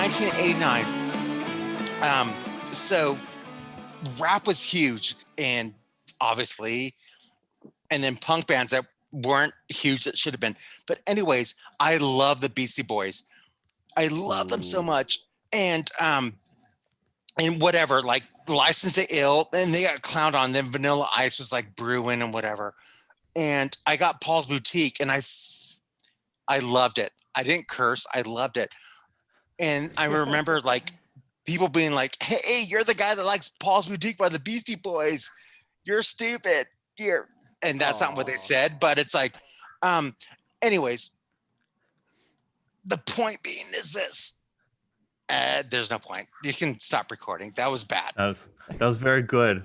1989. So rap was huge, and obviously, and then punk bands that weren't huge that should have been. But anyways, I love the Beastie Boys. I love them so much, and whatever, like License to Ill, and they got clowned on. Then Vanilla Ice was like brewing and whatever, and I got Paul's Boutique, and I loved it. I didn't curse. I loved it. And I remember like people being like, "Hey, you're the guy that likes Paul's Boutique by the Beastie Boys. You're stupid." And that's not what they said, but it's like, anyways, the point being is this. There's no point. You can stop recording. That was bad. That was very good.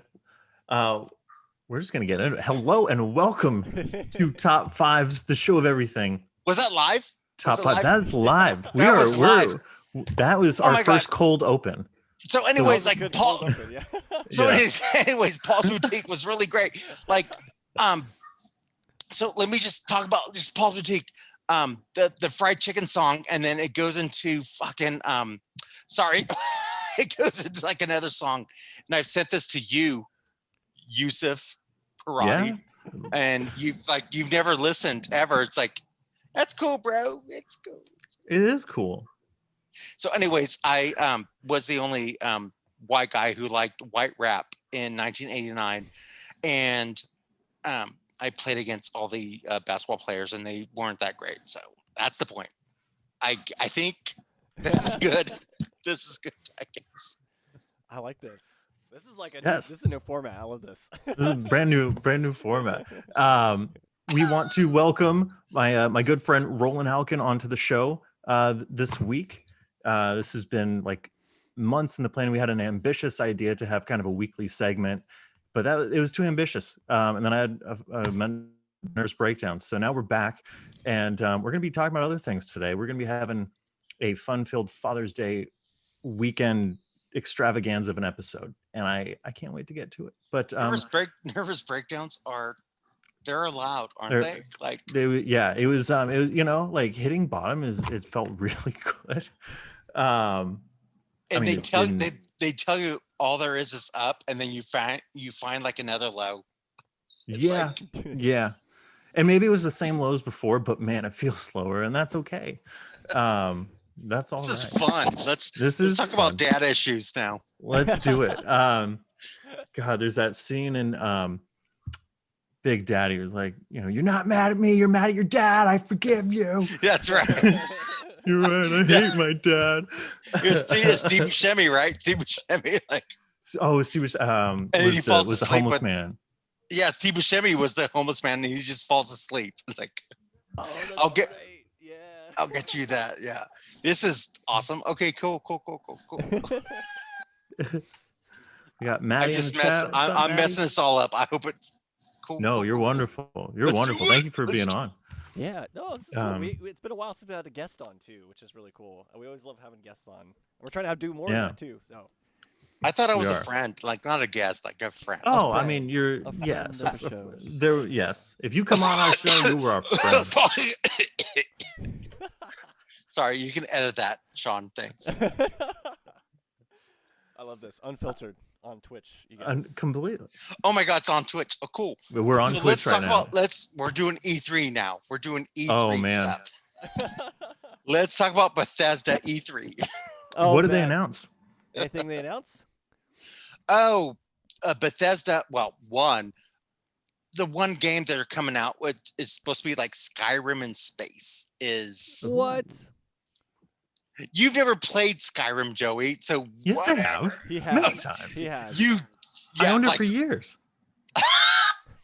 We're just gonna get into it. Hello and welcome to Top Fives, the show of everything. Was that live? Top Five. That is live. Live. That was our first cold open. So, anyways, so, like Paul. Open, yeah. So, anyways, Paul's Boutique was really great. Like, so let me just talk about just Paul's Boutique. The fried chicken song, and then it goes into fucking sorry, it goes into like another song. And I've sent this to you, Yusuf Parati, and you've never listened ever. It's like, that's cool, bro. It's cool. It is cool. So, anyways, I was the only white guy who liked white rap in 1989, and I played against all the basketball players, and they weren't that great. So that's the point. I think this is good. This is good, I guess. I like this. This is like this is a new format. I love this. This is a brand new format. We want to welcome my good friend Roland Halcon onto the show this week. This has been like months in the plan. We had an ambitious idea to have kind of a weekly segment, but it was too ambitious. And then I had a nervous breakdown. So now we're back, and we're going to be talking about other things today. We're going to be having a fun-filled Father's Day weekend extravaganza of an episode, and I can't wait to get to it. But nervous breakdowns they're allowed, aren't they? Like it was like hitting bottom it felt really good. And they tell you all there is up, and then you find like another low. Yeah. And maybe it was the same lows before, but man, it feels slower, and that's okay. That's all. This is fun. Let's talk about dad issues now. Let's do it. God, there's that scene in Big Daddy was like, you're not mad at me, you're mad at your dad. I forgive you. That's right. You're right. I hate my dad. It's Steve Buscemi, right? Steve Buscemi, like. Oh, Steve was the homeless man. Yeah, Steve Buscemi was the homeless man, and he just falls asleep. It's like, I'll get you that. Yeah, this is awesome. Okay, cool. We got Maddie. I'm messing this all up. I hope it's cool. No, you're wonderful. You're wonderful. Thank you for being on. Yeah, no, it's cool. It's been a while since we had a guest on too, which is really cool. We always love having guests on. We're trying to do more of that too. So I thought I was a friend, like not a guest, like a friend. Oh, I mean, you're there. Yes, if you come on our show, you were our friend. Sorry, you can edit that, Sean. Thanks. I love this. Unfiltered on Twitch. You guys. Completely. Oh my God, it's on Twitch. Oh, cool. We're on Twitch right now. We're doing E3 now. We're doing E3 stuff. Let's talk about Bethesda E3. What did they announce? Anything they announced? Bethesda. Well, the one game that are coming out, which is supposed to be like Skyrim in space, is what? You've never played Skyrim, Joey. So yes, whatever. I have. He has. Many times. He has. I owned it for years.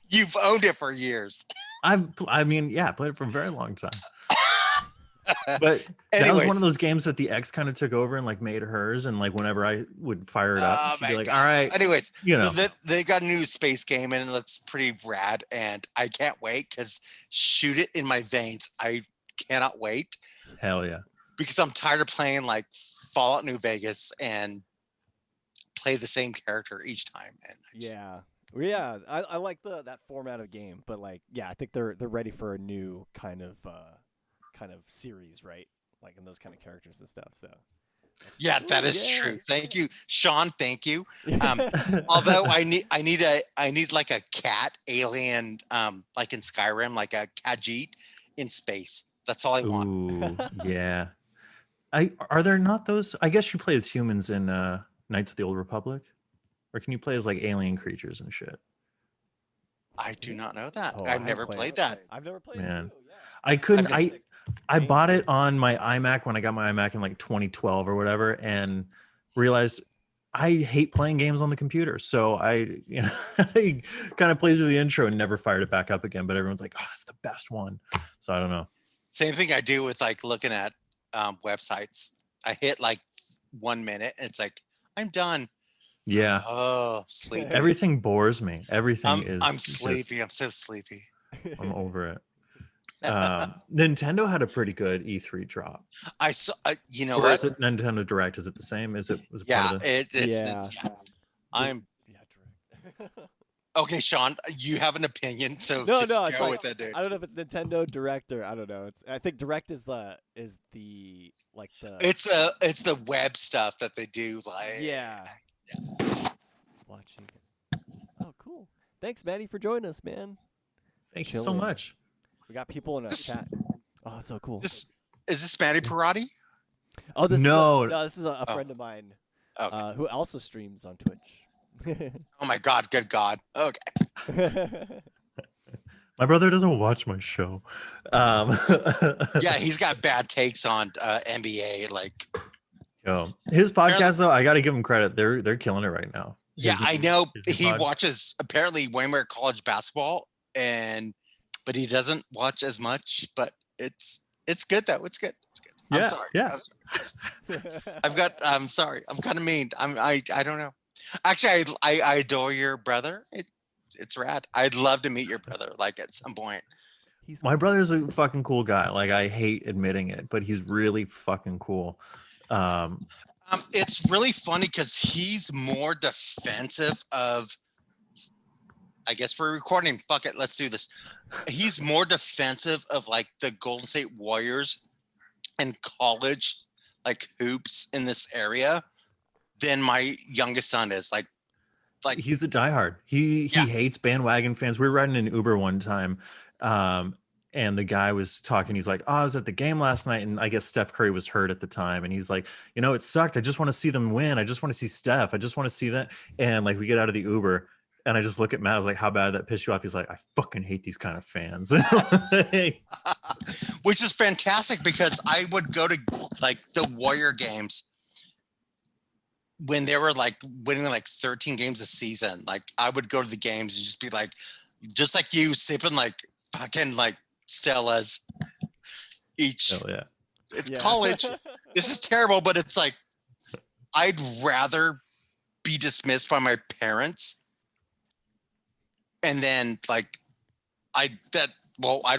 You've owned it for years. I played it for a very long time. But that was one of those games that the X kind of took over and like made hers, and like whenever I would fire it up, she'd be like, all right. Anyways, so they got a new space game, and it's pretty rad, and I can't wait because shoot it in my veins. I cannot wait. Hell yeah. Because I'm tired of playing like Fallout New Vegas and play the same character each time. And I like that format of game, but like, I think they're ready for a new kind of series, right? Like in those kind of characters and stuff. So Yeah, that is yeah, true. Thank you, Sean. Thank you. Although I need like a cat alien, like in Skyrim, like a Khajiit in space. That's all I want. Ooh, yeah. Are there not those? I guess you play as humans in Knights of the Old Republic, or can you play as like alien creatures and shit? I do not know that. Oh, I I haven't never played that. I've never played Man, it too. Yeah. I couldn't. Okay. I Games bought are- it on my iMac when I got my iMac in like 2012 or whatever, and realized I hate playing games on the computer. So I kind of played through the intro and never fired it back up again. But everyone's like, "Oh, it's the best one." So I don't know. Same thing I do with like looking at websites. I hit like 1 minute and it's like, I'm done. Yeah, Oh, sleepy. everything bores me. Everything I'm just- sleepy. I'm so sleepy. I'm over it. Nintendo had a pretty good E3 drop. I saw. You know Or what? is it Nintendo Direct? Is it the same? Was it Yeah, part of the? it's. Yeah. I'm direct. okay, Sean. You have an opinion, so No, just no, it's go like, with it, dude. I don't know if it's Nintendo Direct or I don't know. I think Direct is the like the It's the web stuff that they do. Like yeah. Watching. Oh, cool. Thanks, Maddie, for joining us, man. Thank you so Chilling. much. We got people in a chat. Oh, that's so cool. This is this Matty Parati? Oh, this No. this is a friend of mine Okay. who also streams on Twitch. Oh my God! Good God. Okay. My brother doesn't watch my show. Yeah, he's got bad takes on NBA. Like, His podcast though, I got to give him credit. They're killing it right now. yeah, His- I know his he pod- watches apparently way more college basketball, but he doesn't watch as much. But it's good though. It's good. It's good. I'm Yeah, sorry. yeah. I'm sorry. I'm kind of mean. I don't know. Actually, I adore your brother. It's rad. I'd love to meet your brother, like at some point. My brother's a fucking cool guy. Like I hate admitting it, but he's really fucking cool. It's really funny because he's more defensive of. I guess we're recording. Fuck it. Let's do this. He's more defensive of like the Golden State Warriors and college, like hoops in this area, than my youngest son is. Like He's a diehard. He hates bandwagon fans. We were riding in Uber one time, and the guy was talking. He's like, "Oh, I was at the game last night, and I guess Steph Curry was hurt at the time." And he's like, "It sucked. I just want to see them win. I just want to see Steph. I just want to see that." And like, we get out of the Uber, and I just look at Matt. I was like, "How bad did that piss you off?" He's like, "I fucking hate these kind of fans." which is fantastic because I would go to like the Warrior games when they were like winning like 13 games a season. Like I would go to the games and just be like, just like you sipping like fucking like Stellas each. Hell yeah. It's Yeah. college. This is terrible, but it's like I'd rather be dismissed by my parents and then like I'd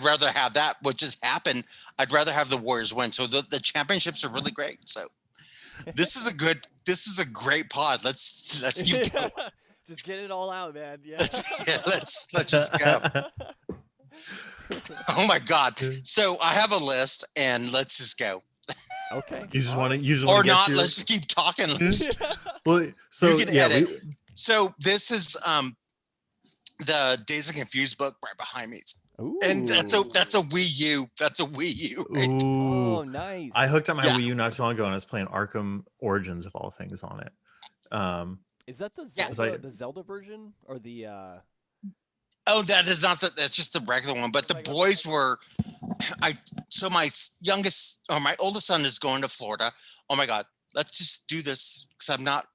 rather have that, which has happened. I'd rather have the Warriors win. So the championships are really great. So this is a great pod. Let's keep going. Just get it all out, man. Yeah. Let's just go. Oh my God. So I have a list and let's just go. Okay. You just want to, Or not, let's just keep talking. Well, so You can yeah, edit. So this is the Days of Confused book right behind me. Ooh. And that's a Wii U. That's a Wii U. Right? ooh, Oh, nice. I hooked up my Yeah. Wii U not too long ago, and I was playing Arkham Origins of all things on it. Is that the Yeah. Zelda, the Zelda version or the? Oh, that is not that's just the regular one. But the boys were, so my oldest son is going to Florida. Oh my God, let's just do this because I'm not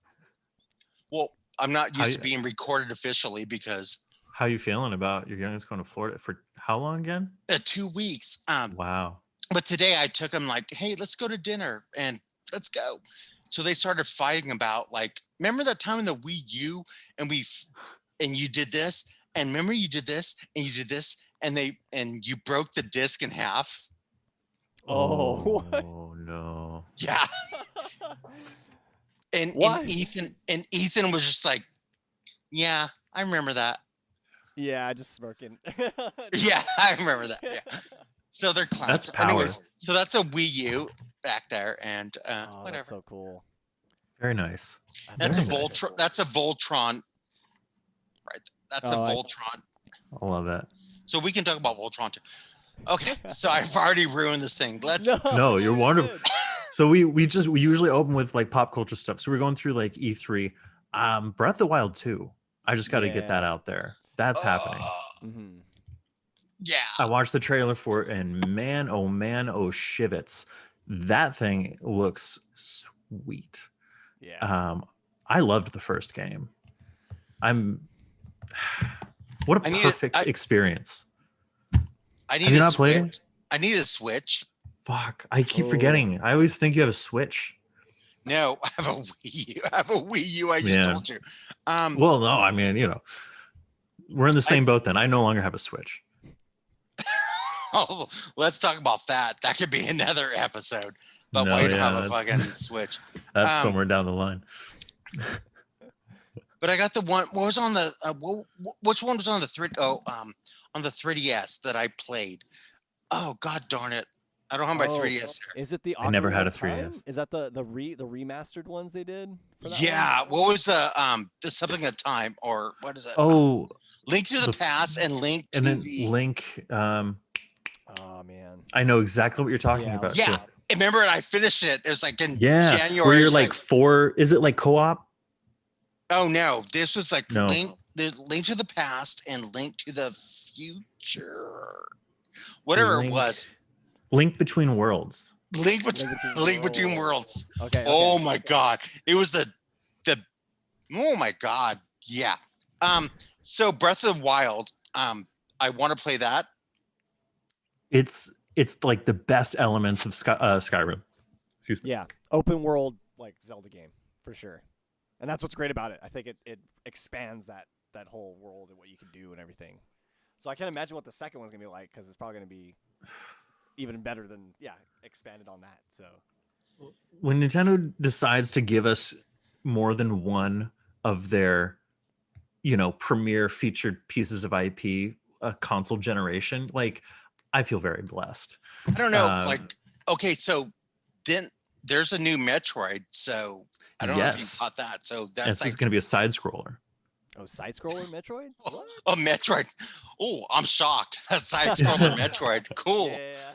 used to being recorded officially because. How you feeling about your youngest going to Florida for how long again? 2 weeks. Wow. But today I took him like, hey, let's go to dinner and let's go. So they started fighting about like, remember that time in the Wii U and you did this, and remember you did this and you did this, and you broke the disc in half. Oh. Oh no. Yeah. And Why? Ethan was just like, yeah, I remember that. Yeah, just smirking. Yeah, I remember that. Yeah. So they're clowns. That's So power. anyways, so that's a Wii U back there, and Oh, whatever. that's so cool. Very nice. That's Very a nice. Voltron. That's a Voltron. Right. That's a Voltron. I love that. So we can talk about Voltron too. Okay. So I've already ruined this thing. Let's. No, you're wonderful. So we usually open with like pop culture stuff. So we're going through like E3. Breath of the Wild 2. I just got to get that out there. That's happening. Yeah. I watched the trailer for it, and man, oh shivets. That thing looks sweet. Yeah. I loved the first game. What a perfect experience. I need Have you a not played Switch. it? I need a Switch. Fuck. I keep forgetting. I always think you have a Switch. No, I have a Wii U. I have a Wii U. I just told you. Well, no, I mean, we're in the same boat then. I no longer have a Switch. Oh, let's talk about that. That could be another episode. But why you don't have a fucking Switch? That's somewhere down the line. But I got the one. What was on the? Which one was on the on the 3DS that I played? Oh, god darn it! I don't have my 3DS here. Is it the? I never had a 3DS. 3DS. Is that the remastered ones they did? For that Yeah. one? What was the something of time or what is it? Oh, Link to the Past and Link to and then the Link. Oh man. I know exactly what you're talking about. Yeah. Too. Remember, I finished it. It was like in January. Where you're like 4. Is it like co-op? Oh no, this was like No. Link to the Past and Link to the Future. Whatever it was. Link Between Worlds. Link Between Worlds. Okay. Oh my god. It was the oh my god. Yeah. So Breath of the Wild, I want to play that. It's like the best elements of Skyrim. Excuse me. Yeah. Open world like Zelda game for sure. And that's what's great about it. I think it expands that whole world and what you can do and everything. So I can't imagine what the second one's gonna be like because it's probably gonna be even better than expanded on that. So when Nintendo decides to give us more than one of their, premier featured pieces of IP a console generation, like I feel very blessed. I don't know. Okay, so then there's a new Metroid, so I don't know if you caught that. So that's going to be a side scroller. Oh, side scroller Metroid? What? Oh, Metroid. Oh, I'm shocked. Side scroller Metroid. Cool. Yeah.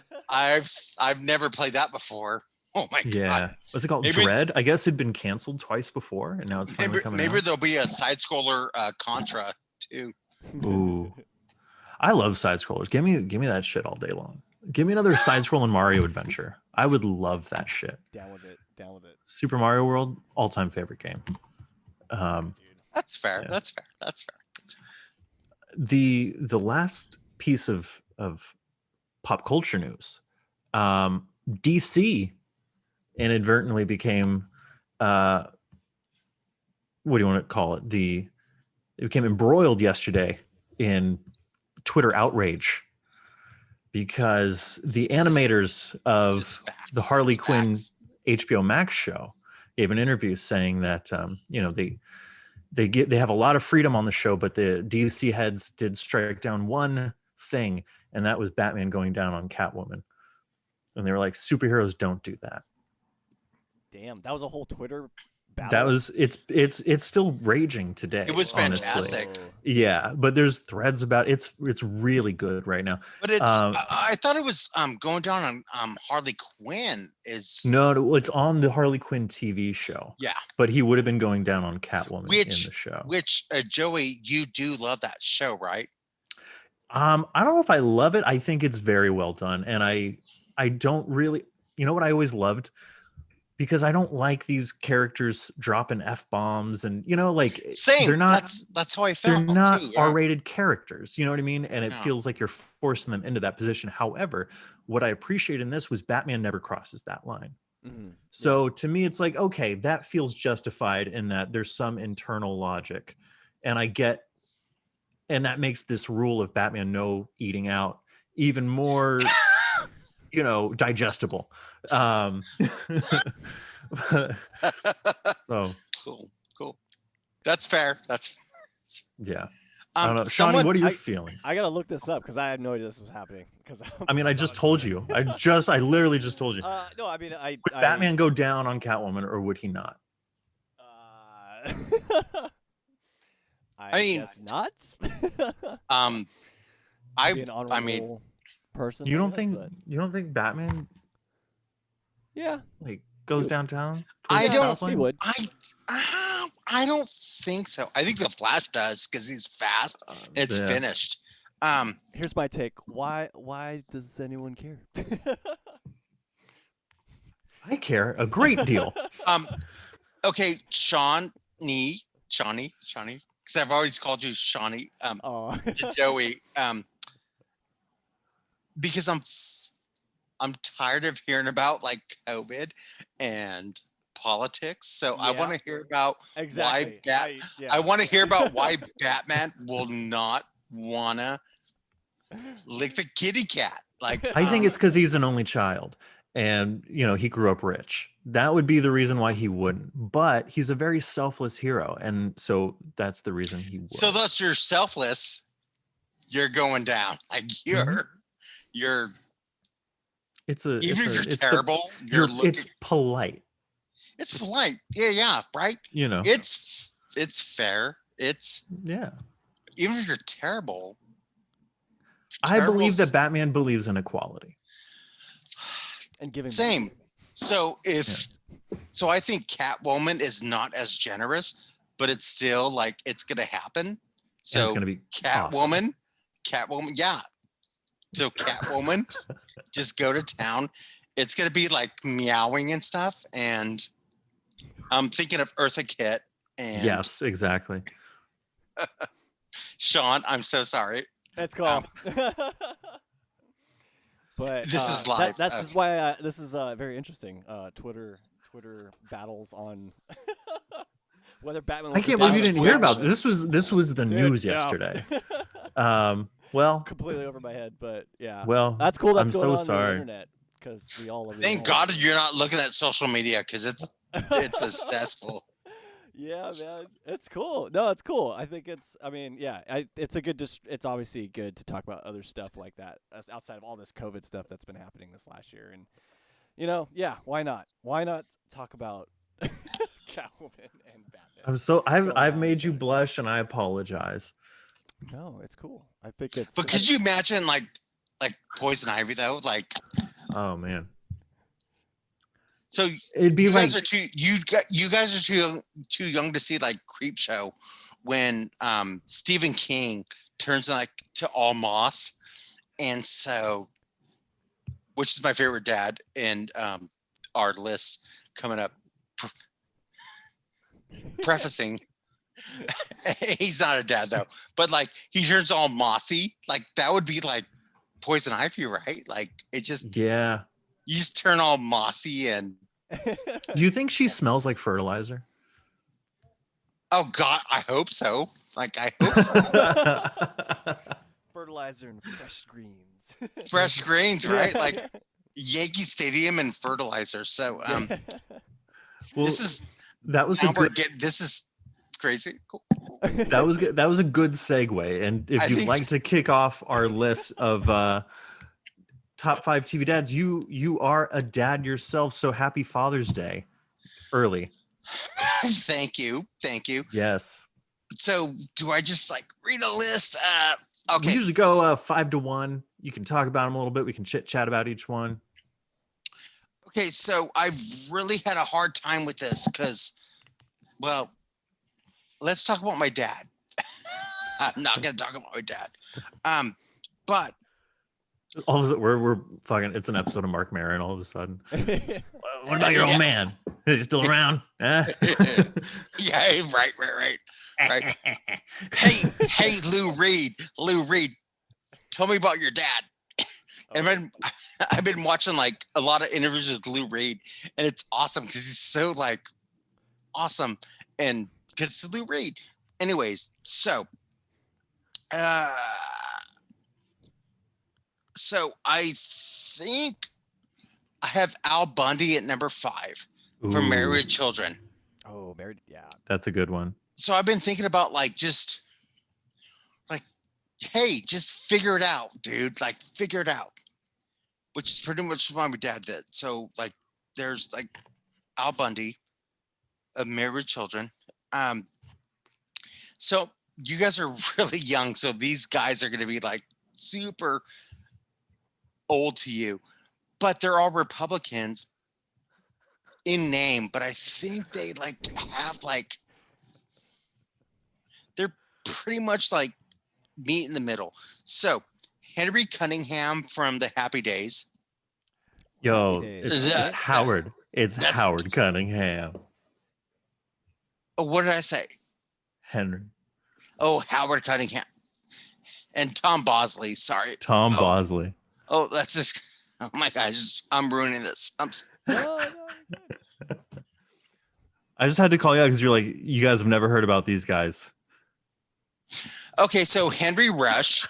I've never played that before. Oh my god. Yeah. What's it called? Dread? I guess it'd been canceled twice before, and now it's finally coming out. Maybe there'll be a side scroller Contra too. Ooh. I love side scrollers. Give me that shit all day long. Give me another side scrolling Mario adventure. I would love that shit. Down with it. Super Mario World, all-time favorite game. That's fair. Yeah. That's fair. That's fair. The last piece of pop culture news, DC inadvertently became what do you want to call it? It became embroiled yesterday in Twitter outrage because the animators of the Harley Quinn HBO Max show gave an interview saying that they have a lot of freedom on the show, but the DC heads did strike down one thing, and that was Batman going down on Catwoman. And they were like, superheroes don't do that. Damn, that was a whole Twitter battle. That was it's still raging today. It was fantastic. Yeah, but there's threads about it. It's really good right now. But it's I thought it was going down on Harley Quinn No, it's on the Harley Quinn TV show. Yeah. But he would have been going down on Catwoman in the show. Which Joey, you do love that show, right? I don't know if I love it. I think it's very well done, and I don't really. You know what I always loved? Because I don't like these characters dropping F-bombs and, same. They're not, that's how I felt. They're not too, yeah. R-rated characters. You know what I mean? And it feels like you're forcing them into that position. However, what I appreciate in this was Batman never crosses that line. Mm-hmm. So to me, it's like, okay, that feels justified in that there's some internal logic. And and that makes this rule of Batman no eating out even more digestible. So cool. That's fair. Yeah. I don't know. Shawnee, what are your feelings? I gotta look this up because I had no idea this was happening. I just told you. I literally just told you. No, I mean, would Batman go down on Catwoman or would he not? I mean, guess not. Um, Be an I mean, honorable person. You I don't guess, think but you don't think Batman yeah, like goes would- downtown I towards yeah, don't, South he Lane? would. I don't think so. I think the Flash does because he's fast and it's Yeah. finished. Here's my take. Why does anyone care? I care a great deal. Okay, Shawnee, because I've always called you Shawnee, Oh, Joey, because I'm tired of hearing about like COVID and politics. So I want Yeah. to hear about exactly. why Yeah. I want to hear about why Batman will not wanna lick the kitty cat. Like I think it's because he's an only child, and he grew up rich. That would be the reason why he wouldn't. But he's a very selfless hero, and so that's the reason he would. so thus you're selfless. You're going down. Like you're It's a even it's if a you're it's terrible, you're looking. it's polite. It's polite. Yeah, right. It's fair. It's Yeah. even if you're terrible. I believe that terrible's- Batman believes in equality. And giving Same. So so I think Catwoman is not as generous, but it's still like it's gonna happen. And So it's gonna be Catwoman, yeah. So Catwoman, just go to town. It's gonna be like meowing and stuff, and I'm thinking of Eartha Kitt and Yes, exactly. Sean. I'm so sorry. That's cool. But This is live. That's just why this is very interesting. Twitter battles on whether Batman. I can't believe you didn't hear about this. This was the Dude, news yeah. yesterday. Well, Completely over my head, but yeah. well, That's cool. That's I'm going so on sorry. the internet because we all live. Thank God you're not looking at social media because it's a cesspool. Yeah, man, it's cool. No, it's cool. I think it's. I mean, yeah, it's a good. It's obviously good to talk about other stuff like that outside of all this COVID stuff that's been happening this last year, and yeah, why not? Why not talk about Catwoman and Batman? I've made you blush, and I apologize. No, it's cool. I think it's. But could you imagine like Poison Ivy though? Like, Oh man, so it'd be you like guys are you guys are too young to see like Creep Show when Stephen King turns like to all moss, and so which is my favorite dad in our list coming up. Prefacing. He's not a dad though, but like he turns all mossy. Like that would be like Poison Ivy, right? Like it just yeah. you just turn all mossy and Do you think she smells like fertilizer? oh God, I hope so. Like I hope so. Fertilizer and fresh greens. Fresh greens, right? Like Yankee Stadium and fertilizer. So Well, this is that was a good. this is crazy. Cool. That was good. That was a good segue. And if I you'd think like to kick off our list of top 5 TV dads, you are a dad yourself. So happy Father's Day, early. Thank you. Yes. So do I just like read a list? Okay. We usually go 5 to 1. You can talk about them a little bit. We can chit chat about each one. Okay, so I've really had a hard time with this because, well, let's talk about my dad. I'm not gonna talk about my dad. But All of a sudden, we're fucking. It's an episode of Mark Maron. All of a sudden, what about your old man? Is he still around? yeah, right. Hey, Lou Reed, tell me about your dad. And I've been watching like a lot of interviews with Lou Reed, and it's awesome because he's so like awesome, and because it's Lou Reed. Anyways, so I think I have Al Bundy at number 5 for Ooh, Married with Children. Oh, married. Yeah. that's a good one. So I've been thinking about like just like, hey, just figure it out, dude. Like figure it out. Which is pretty much what my dad did. So like there's like Al Bundy of Married with Children. So you guys are really young, so these guys are going to be like super old to you, but they're all Republicans in name. But I think they like have like they're pretty much like meet in the middle. So Henry Cunningham from the Happy Days. Yo, Happy Days. it's That- Howard. It's that's- Howard Cunningham. Oh, what did I say? Henry. Oh, Howard Cunningham and Tom Bosley. Sorry. Tom Oh. Bosley. Oh, that's just. Oh my gosh, I'm ruining this. No. I just had to call you out because you're like, you guys have never heard about these guys. Okay, so Henry Rush,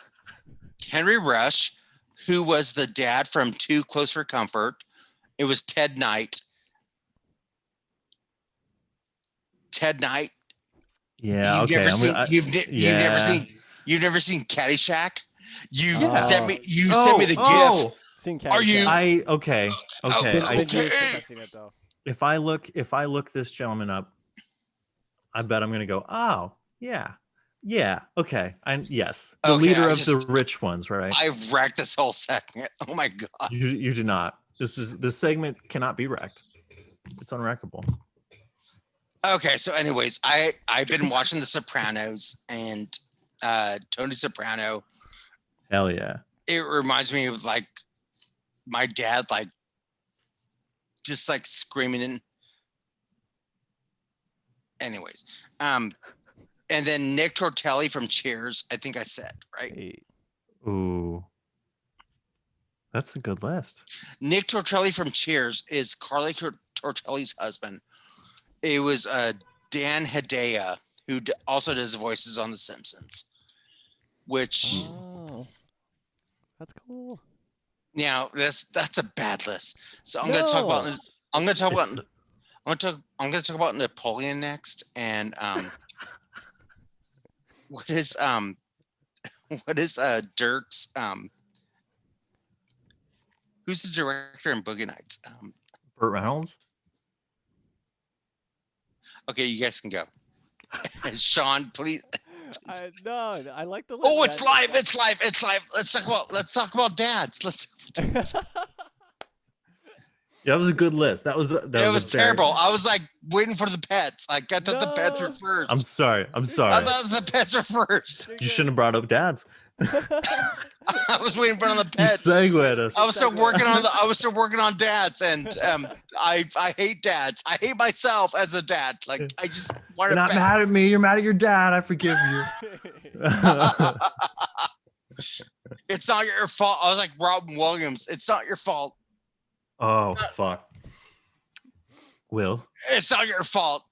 who was the dad from Too Close for Comfort. It was Ted Knight. Ted Knight. Yeah. You've Okay. never seen. You've never seen Caddyshack. You Yeah. sent me. You sent me the gift. Seen Are you- Caddyshack. Okay. Okay. Been I, years since I've seen it though. if I look this gentleman up, I bet I'm gonna go. Oh, yeah. Okay. Yes. The Okay, leader I of just- the rich ones, right? I wrecked this whole segment. Oh my god. You do not. This segment cannot be wrecked. It's unwreckable. Okay, so anyways, I've been watching The Sopranos and Tony Soprano. Hell yeah. It reminds me of like my dad, like just like screaming. Anyways, and then Nick Tortelli from Cheers. I think I said right. Hey. Ooh. That's a good list. Nick Tortelli from Cheers is Carly Tortelli's husband. It was Dan Hedaya, who also does voices on The Simpsons. Which Oh, that's cool. now that's a bad list. So I'm going to talk about. I'm going to talk about Napoleon next, and what is Dirk's who's the director in Boogie Nights? Burt Reynolds. Okay, you guys can go. Sean, please. No, I like the list. Oh, it's live! It's live! It's live! Let's talk about dads. Yeah, that was a good list. That was It was terrible. I was like waiting for the pets. Like I thought the pets were No. first. I'm sorry. I thought the pets were first. You shouldn't have brought up dads. I was waiting for the You pets. segued us. I was still working on dads, and I hate dads. I hate myself as a dad. Like I just want You're to. not mad at me. You're mad at your dad. I forgive you. It's not your fault. I was like Robin Williams. It's not your fault. Oh fuck. Will. It's not your fault.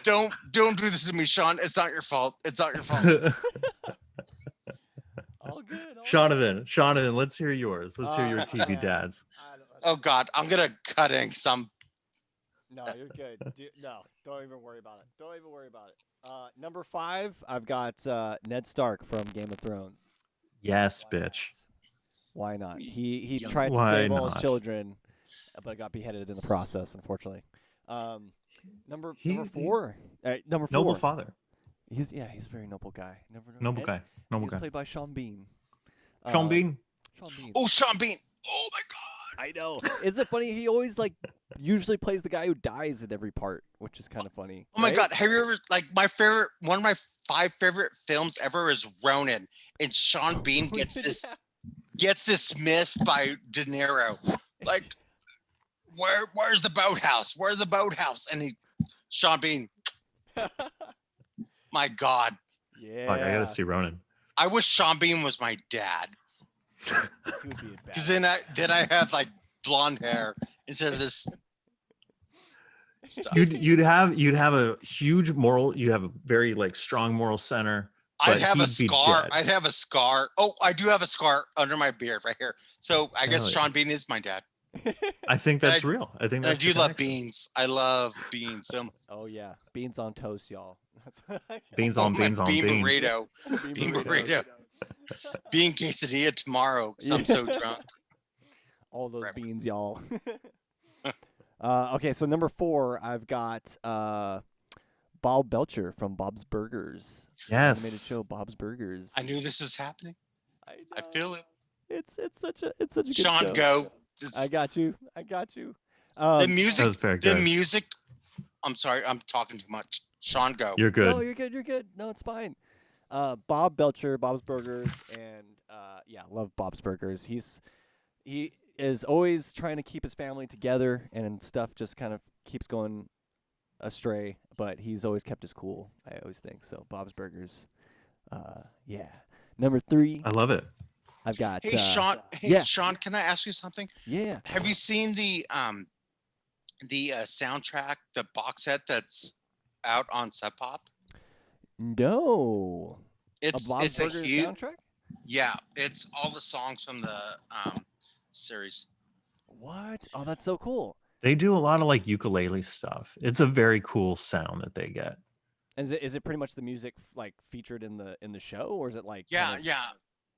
Don't do this to me, Sean. It's not your fault. It's not your fault. All good. Jonathan, let's hear yours. Let's hear your TV dads. Oh God, I'm gonna cut in some. No, you're good. No, don't even worry about it. Number 5, I've got Ned Stark from Game of Thrones. Yes, bitch. Why not? He Young- tried to Why save all not? his children, but got beheaded in the process, unfortunately. Number 4. Number 4. Noble father. He's a very noble guy. Noble guy. Noble He's guy. played by Sean Bean. Sean Bean. Sean Bean. Oh, Sean Bean. Oh my God. I know. Isn't it funny? He always usually plays the guy who dies in every part, which is kind of funny. Oh my right? God. Have you ever one of my 5 favorite films ever is Ronin, and Sean Bean gets dismissed by De Niro. Like, where's the boathouse? Where's the boathouse? And Sean Bean. My God. Yeah. Fuck, I gotta see Ronan. I wish Sean Bean was my dad. He would be a bad Because then I have like blonde hair instead of this stuff. You'd have a huge moral. You have a very strong moral center. I'd but have a he'd be scar. dead. I'd have a scar. Oh, I do have a scar under my beard right here. So I guess Hell yeah. Sean Bean is my dad. I think that's real. I think And I that's do the love connection. beans. I love beans. Oh yeah, beans on toast, y'all. Beans on my beans on bean beans. burrito. Bean burrito. Bean quesadilla tomorrow because I'm so drunk. All those Breakfast. beans, y'all. Okay, so number 4, I've got Bob Belcher from Bob's Burgers. Yes. Animated show Bob's Burgers. I knew this was happening. I feel it. It's such a good Sean, show. go. I got you. The That music. was very The good. music. I'm sorry. I'm talking too much. Sean, go. You're good. No, you're good. You're good. No, it's fine. Bob Belcher, Bob's Burgers, and yeah, love Bob's Burgers. He is always trying to keep his family together, and stuff just kind of keeps going astray. But he's always kept his cool. I always think so. Bob's Burgers. Yeah. Number 3. I love it. I've got. Hey, Sean. Hey, yeah. Sean. Can I ask you something? Yeah. Have you seen the soundtrack, the box set that's out on Sub Pop? No. It's a Bob's a Burgers huge. soundtrack? Yeah, it's all the songs from the series. What? Oh, that's so cool. They do a lot of like ukulele stuff. It's a very cool sound that they get. And is it pretty much the music like featured in the show, or is it like? Yeah, kind of- yeah.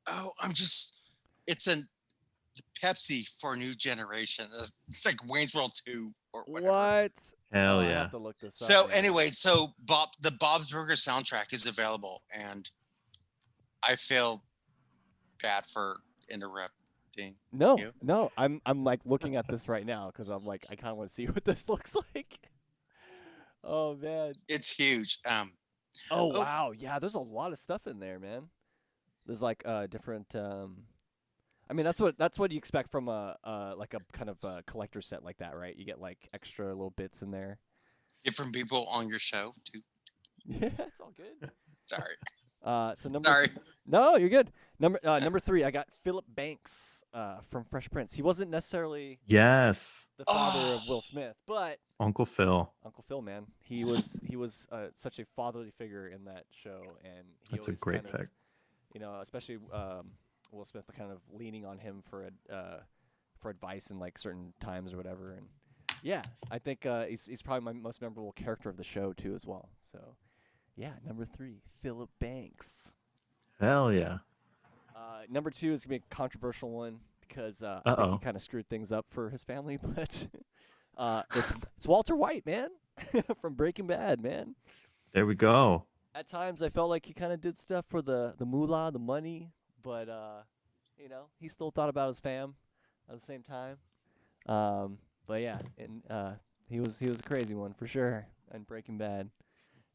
Oh, it's a Pepsi for a new generation. It's like Wayne's World 2 or whatever. What? Hell Oh, I yeah. have to look this So up. man. anyway, the Bob's Burger soundtrack is available, and I feel bad for interrupting. No, you? no, I'm like looking at this right now because I'm like I kind of want to see what this looks like. Oh man. It's huge. Oh wow. Yeah, there's a lot of stuff in there, man. There's like different. I mean, that's what you expect from a like a kind of a collector set like that, right? You get like extra little bits in there. Different people on your show too. Yeah, it's all good. Sorry. So number. Sorry. No, you're good. Number 3, I got Philip Banks from Fresh Prince. He wasn't necessarily Yes. the father of Will Smith, but Uncle Phil. Uncle Phil, man, he was such a fatherly figure in that show, and he That's a always great kind of, pick. you know, especially Will Smith kind of leaning on him for advice in like certain times or whatever. And yeah, I think he's probably my most memorable character of the show too, as well. So yeah, number 3, Philip Banks. Hell yeah. Number 2 is gonna be a controversial one because I think Uh-oh. he kind of screwed things up for his family, but it's Walter White, man, from Breaking Bad, man. There we go. At times, I felt like he kind of did stuff for the moolah, the money, but you know, he still thought about his fam at the same time. But yeah, and he was a crazy one for sure in Breaking Bad,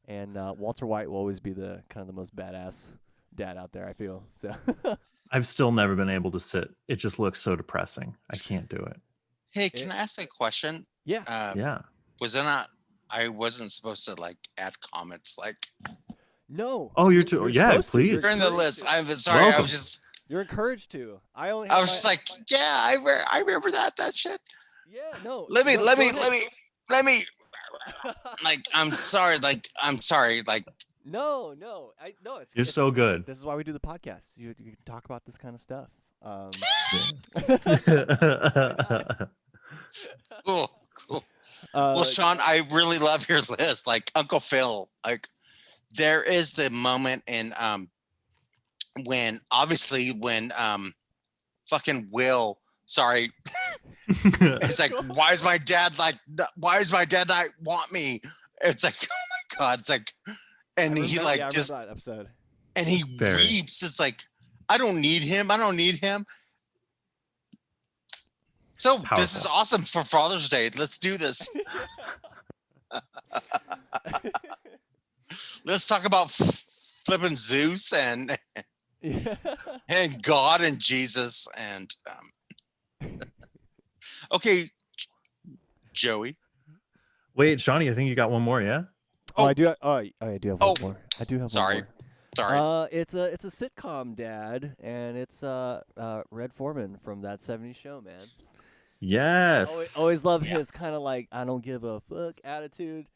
and Walter White will always be the kind of the most badass dad out there, I feel. So I've still never been able to sit. It just looks so depressing. I can't do it. Hey, can I ask a question? yeah, Yeah. Was I wasn't supposed to like add comments like no. Oh, you're too. Yeah, supposed to. please. You're during the encouraged list. to. I'm sorry. I Welcome. was just You're encouraged to. I only. I have was just my- like, yeah, I remember that shit. Yeah, no. Let me go let me ahead. let me like I'm sorry, like No. It's You're so good. This is why we do the podcast. You can talk about this kind of stuff. cool. Well, Sean, I really love your list. Like Uncle Phil. Like there is the moment in when fucking Will, sorry, it's like why is my dad not want me? It's like, oh my god, it's like, and he like I just remember that episode. and he Very. weeps. It's like I don't need him. So this is Powerful. awesome for Father's Day. Let's do this. Let's talk about flipping Zeus and Yeah. God and Jesus and okay, Joey. Wait, Shawnee, I think you got one more, yeah? I do. I do have one more. I do have Sorry. one more. Sorry. It's a sitcom, Dad, and it's Red Foreman from That 70s Show, man. Yes. Always love Yeah. his kind of like I don't give a fuck attitude.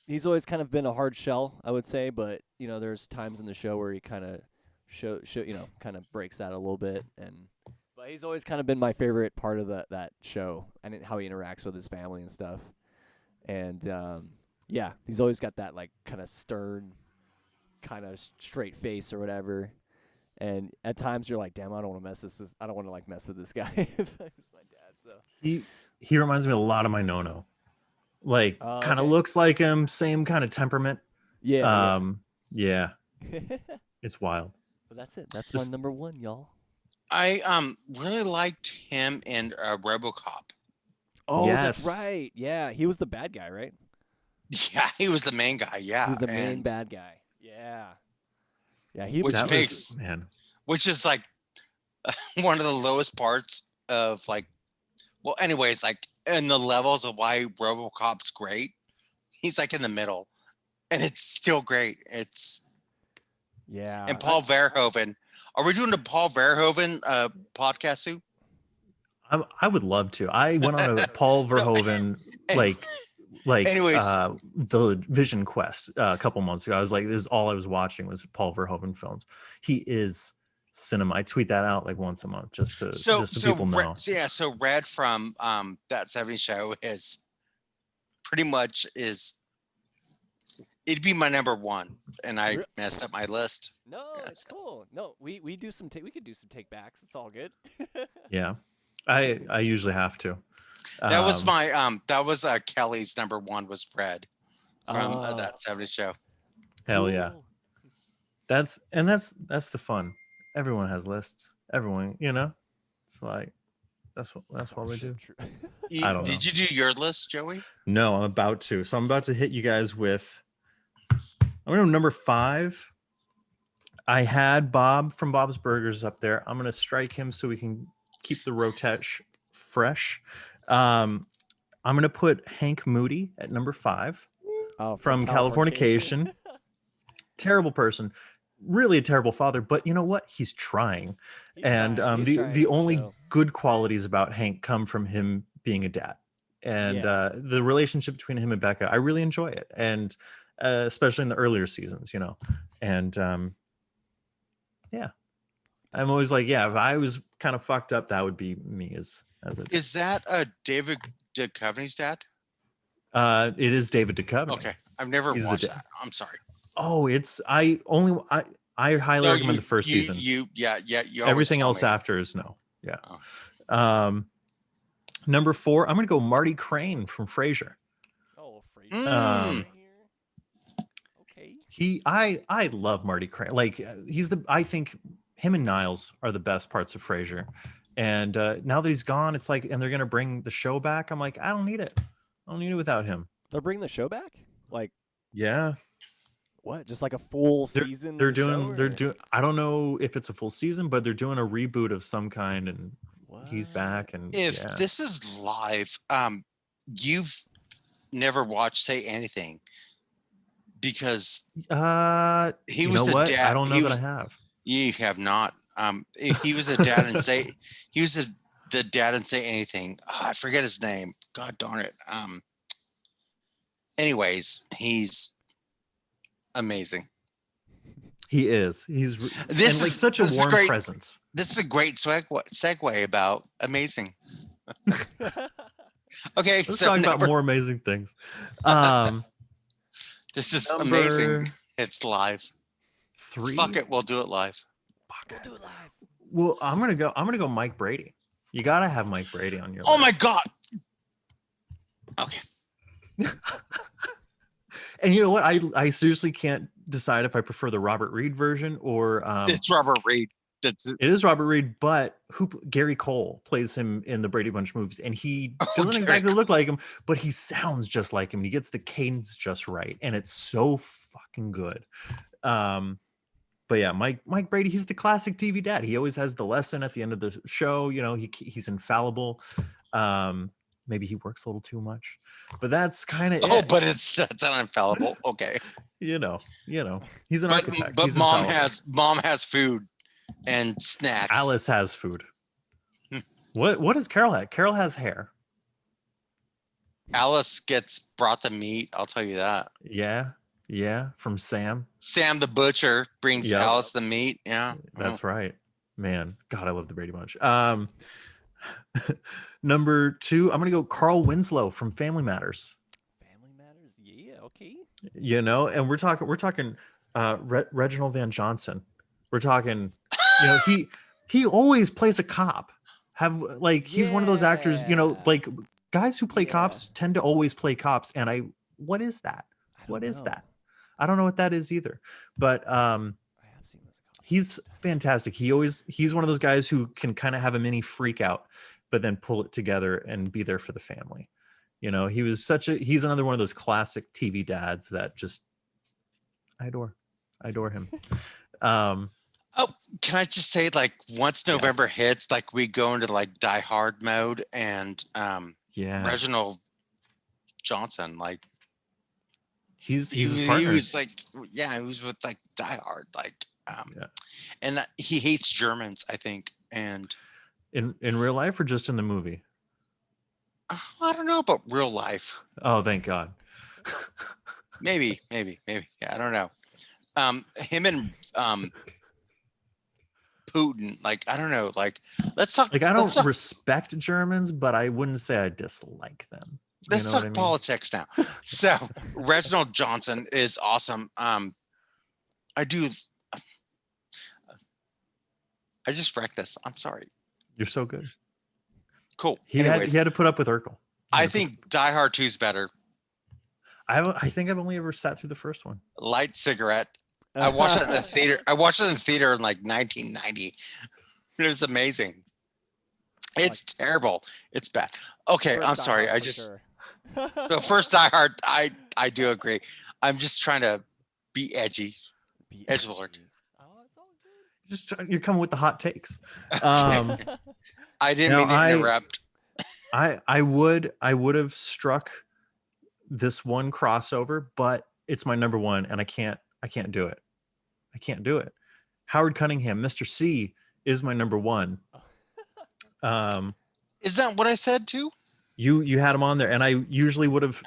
He's always kind of been a hard shell, I would say, but you know, there's times in the show where he kind of kind of breaks that a little bit, but he's always kind of been my favorite part of that show and how he interacts with his family and stuff. And yeah, he's always got that like kind of stern, kind of straight face or whatever. And at times you're like, damn, I don't want to I don't want to like mess with this guy if I was my dad. So He reminds me a lot of my Nono. like Oh, kind of okay. looks like him, same kind of temperament. Yeah. Yeah, Yeah. it's wild. But that's it. That's This- my number one, y'all. I really liked him in RoboCop. Oh, that's Yes. right. Yeah, he was the bad guy, right? Yeah, he was the main guy. He Yeah, was the main and bad guy. Yeah. Yeah, he Which was That good. makes- was man. which is like one of the lowest parts of like. Well, anyways, like in the levels of why RoboCop's great, he's like in the middle, and it's still great. It's Yeah. and Paul Verhoeven. Are we doing a Paul Verhoeven podcast, Sue? I would love to. I went on a Paul Verhoeven Anyways. the Vision Quest a couple months ago. I was like, this is all I was watching was Paul Verhoeven films. He is cinema. I tweet that out like once a month just so people know. So Red from That 70s Show is pretty much it'd be my number one, and I messed up my list. No, Yes. it's cool. No, we do some we could do some take backs. It's all good. Yeah, I usually have to. That was my Kelly's number one was Red from Oh. That 70s Show. hell yeah. Cool. That's the fun. Everyone has lists. Everyone, it's like that's what we do. True. I don't know. Did you do your list, Joey? No, I'm about to. So I'm about to hit you guys with. I'm gonna number 5. I had Bob from Bob's Burgers up there. I'm gonna strike him so we can keep the Rotech fresh. I'm gonna put Hank Moody at number 5 Oh, from Californication. Terrible person, really a terrible father. But you know what? He's trying. He's And trying. He's the trying the to only show. good qualities about Hank come from him being a dad, and Yeah. the relationship between him and Becca, I really enjoy it, and especially in the earlier seasons, and yeah, I'm always like, yeah, if I was kind of fucked up, that would be me as a dad. Is that David Duchovny's dad? It is David Duchovny. Okay, I've never He's the watched dad. that. I'm sorry. Oh, I highly recommend the first season. You always Everything tell else me. after is no. Yeah. Oh. Number 4, I'm gonna go Marty Crane from Frasier. Oh, Mm. Okay. I love Marty Crane. Like I think him and Niles are the best parts of Frasier. And now that he's gone, it's like, and they're gonna bring the show back. I'm like, I don't need it. I don't need it without him. They're bringing the show back? Like Yeah. what? Just like a full They're- season? They're of the doing show, or- I don't know if it's a full season, but they're doing a reboot of some kind, and he's What? back. And If yeah. this is live, you've never watched Say Anything because he he you was know the what? dad. I don't know he that was, I have. You have not. He was a dad and say he was the dad and Say Anything. I forget his name. God darn it. Anyways, he's amazing. He is. He's This and like is such a this is warm great. presence. This is a great segue about amazing. Okay, Let's so talk about more amazing things. This is Number amazing. It's live. 3. Fuck it, we'll do it live. We'll do it live. Well, I'm gonna go Mike Brady. You gotta have Mike Brady on your Oh my list. god. Okay. And you know what? I seriously can't decide if I prefer the Robert Reed version or It's Robert Reed. it is Robert Reed, but Gary Cole plays him in the Brady Bunch movies, and he doesn't Gary exactly look like him, but he sounds just like him. He gets the cadence just right, and it's so fucking good. But yeah, Mike Brady, he's the classic TV dad. He always has the lesson at the end of the show. He's infallible. Maybe he works a little too much, but that's kind of Oh, it. but that's not infallible. Okay. He's an But architect. but He's mom infallible. has food and snacks. Alice has food. What does Carol have? Carol has hair. Alice gets brought the meat, I'll tell you that. Yeah, from Sam. Sam the butcher brings Yep. Alice the meat. Yeah. That's right. Man, God, I love the Brady Bunch. Number 2, I'm gonna go Carl Winslow from Family Matters. Family Matters? Yeah, okay. And we're talking Reginald Van Johnson. We're talking, he always plays a cop. He's one of those actors, Yeah. like guys who play Yeah. cops tend to always play cops, and what is that? I What don't is know. that? I don't know what that is either. But I have seen this. he's fantastic. He's one of those guys who can kind of have a mini freak out, but then pull it together and be there for the family. You know, he's another one of those classic TV dads that just I adore him. Oh, can I just say, like, once November hits, like, we go into like Die Hard mode, and Yeah, Reginald Johnson, like, he's he his partner. was like, yeah, he was with like Die Hard, like, Yeah. and he hates Germans, I think, and In real life or just in the movie? I don't know about real life. Oh, thank God. Maybe. Yeah, I don't know. Him and Putin, like, I don't know. Like, let's talk. Like, I don't respect Germans, but I wouldn't say I dislike them. Let's talk politics now. So Reginald Johnson is awesome. I just wrecked this. I'm sorry. You're so good. Cool. He had to put up with Urkel. I think Die Hard 2 is better. I think I've only ever sat through the first one. Light cigarette. I watched it in the theater. I watched it in the theater in like 1990. It was amazing. It's terrible. It's bad. Okay, I'm sorry. I just the first Die Hard. I do agree. I'm just trying to be edgy. Edgelord. Oh, it's all good. You're coming with the hot takes. I didn't mean to interrupt. I would have struck this one crossover, but it's my number one, and I can't do it. I can't do it. Howard Cunningham, Mr. C, is my number one. Is that what I said too? You had him on there, and I usually would have,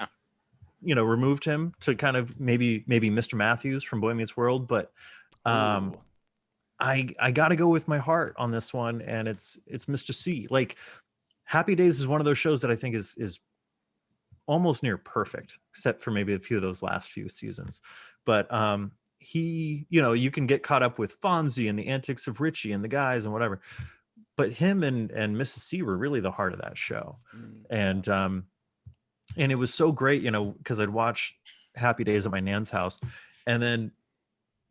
removed him to kind of maybe Mr. Matthews from Boy Meets World, but I got to go with my heart on this one, and it's Mr. C. Like, Happy Days is one of those shows that I think is almost near perfect, except for maybe a few of those last few seasons. But you can get caught up with Fonzie and the antics of Richie and the guys and whatever. But him and Mrs. C were really the heart of that show. And it was so great, because I'd watch Happy Days at my nan's house. And then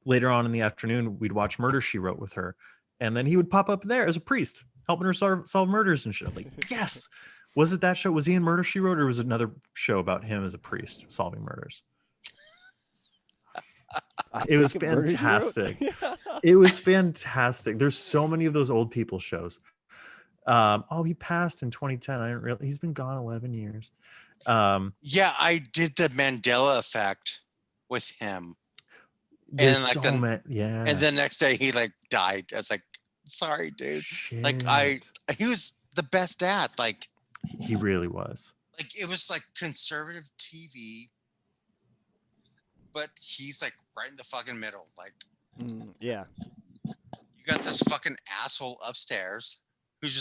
later on in the afternoon, we'd watch Murder, She Wrote with her. And then he would pop up there as a priest, helping her solve murders and shit. Like, yes. Was it that show? Was he in Murder, She Wrote, or was it another show about him as a priest solving murders? It was fantastic. It was fantastic. There's so many of those old people shows. He passed in 2010. I didn't realize he's been gone 11 years. Yeah, I did the Mandela effect with him. And and the next day he like died. I was like, sorry, dude. Shit. Like he was the best dad. Like, he really was. Like, it was like conservative TV, but he's like right in the fucking middle. Like, yeah. You got this fucking asshole upstairs who's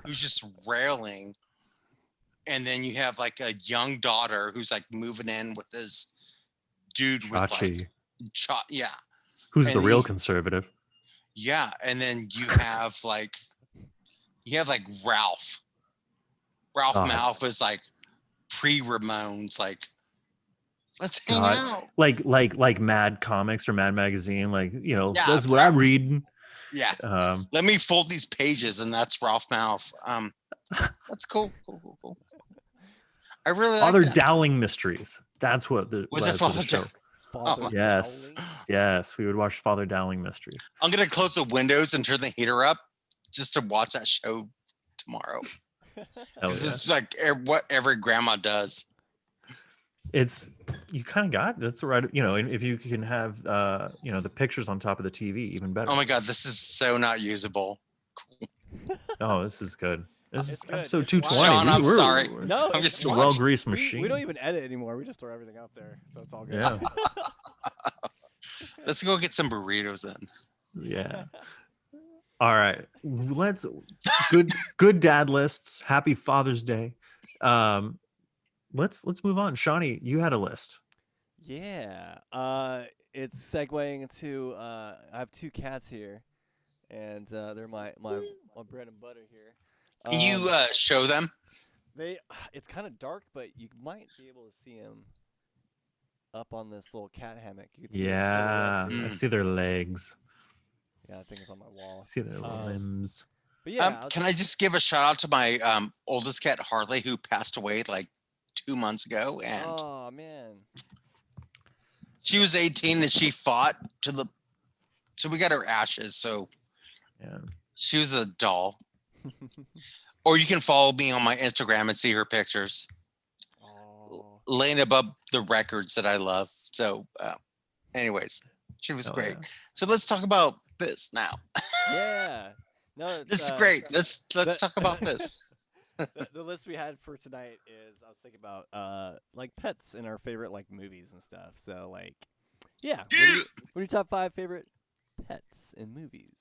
just railing, and then you have like a young daughter who's like moving in with this dude with like who's the real conservative. Yeah, and then you have like Ralph. Ralph Malph is like pre-Ramones, like, let's hang out. Like Mad Comics or Mad Magazine, like, that's what I'm reading. Yeah. Let me fold these pages, and that's Ralph Malph. That's cool. I really like Father Dowling Mysteries. That's what was it. Father Dowling? Yes, we would watch Father Dowling Mysteries. I'm gonna close the windows and turn the heater up just to watch that show tomorrow. This is like what every grandma does. You kind of got that's right. If you can have the pictures on top of the TV, even better. Oh my God, this is so not usable. Cool. Oh, this is good. This is good. episode It's 220. Sean, I'm sorry. No, I'm just a well-greased machine. We don't even edit anymore. We just throw everything out there, so it's all good. Yeah. Let's go get some burritos then. Yeah. All right. Let's good dad lists. Happy Father's Day. Let's move on. Shawnee, you had a list. Yeah. It's segueing into I have two cats here, and they're my bread and butter here. Can you show them? It's kind of dark, but you might be able to see him up on this little cat hammock. You can see their Yeah, silhouettes I here. see their legs. Yeah, I think it's on my wall. I see their limbs. But yeah, Can I just give a shout out to my oldest cat Harley, who passed away like 2 months ago, and oh man, she was 18 and she fought so we got her ashes. So Yeah. she was a doll. Or you can follow me on my Instagram and see her pictures oh, laying above the records that I love. So, anyways, she was Oh, great. yeah. So let's talk about this now. yeah. No, This is great. Let's the- talk about this. the list we had for tonight is I was thinking about like pets in our favorite like movies and stuff. So like, yeah, what are your top 5 favorite pets in movies?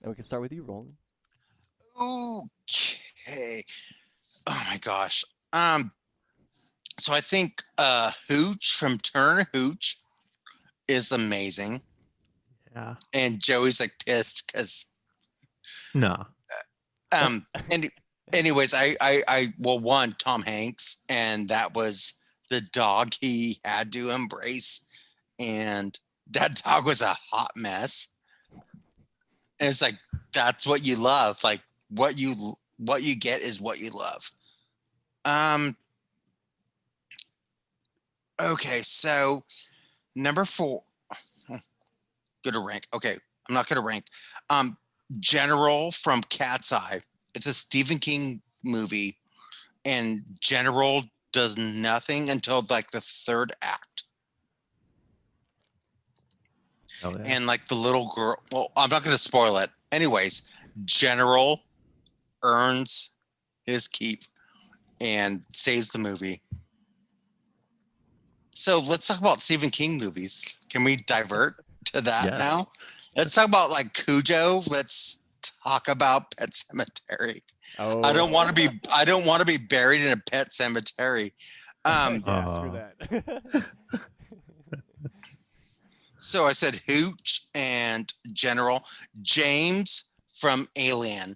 And we can start with you, Roland. Okay. Oh my gosh. So I think Hooch from Turner Hooch is amazing. Yeah. And Joey's like pissed because No. and anyways, I one, Tom Hanks, and that was the dog he had to embrace, and that dog was a hot mess. And it's like that's what you love. Like what you get is what you love. Okay, so number 4. Gonna rank. Okay, I'm not gonna rank. General from Cat's Eye. It's a Stephen King movie, and General does nothing until like the 3rd act. Oh, yeah. And like the little girl, well, I'm not gonna spoil it. Anyways, General earns his keep and saves the movie. So let's talk about Stephen King movies. Can we divert to that Yes. now? Let's talk about like Cujo. Let's talk about Pet Cemetery. Oh, I don't want to be buried in a pet cemetery. yeah, screw that. So I said Hooch and General. James from Alien.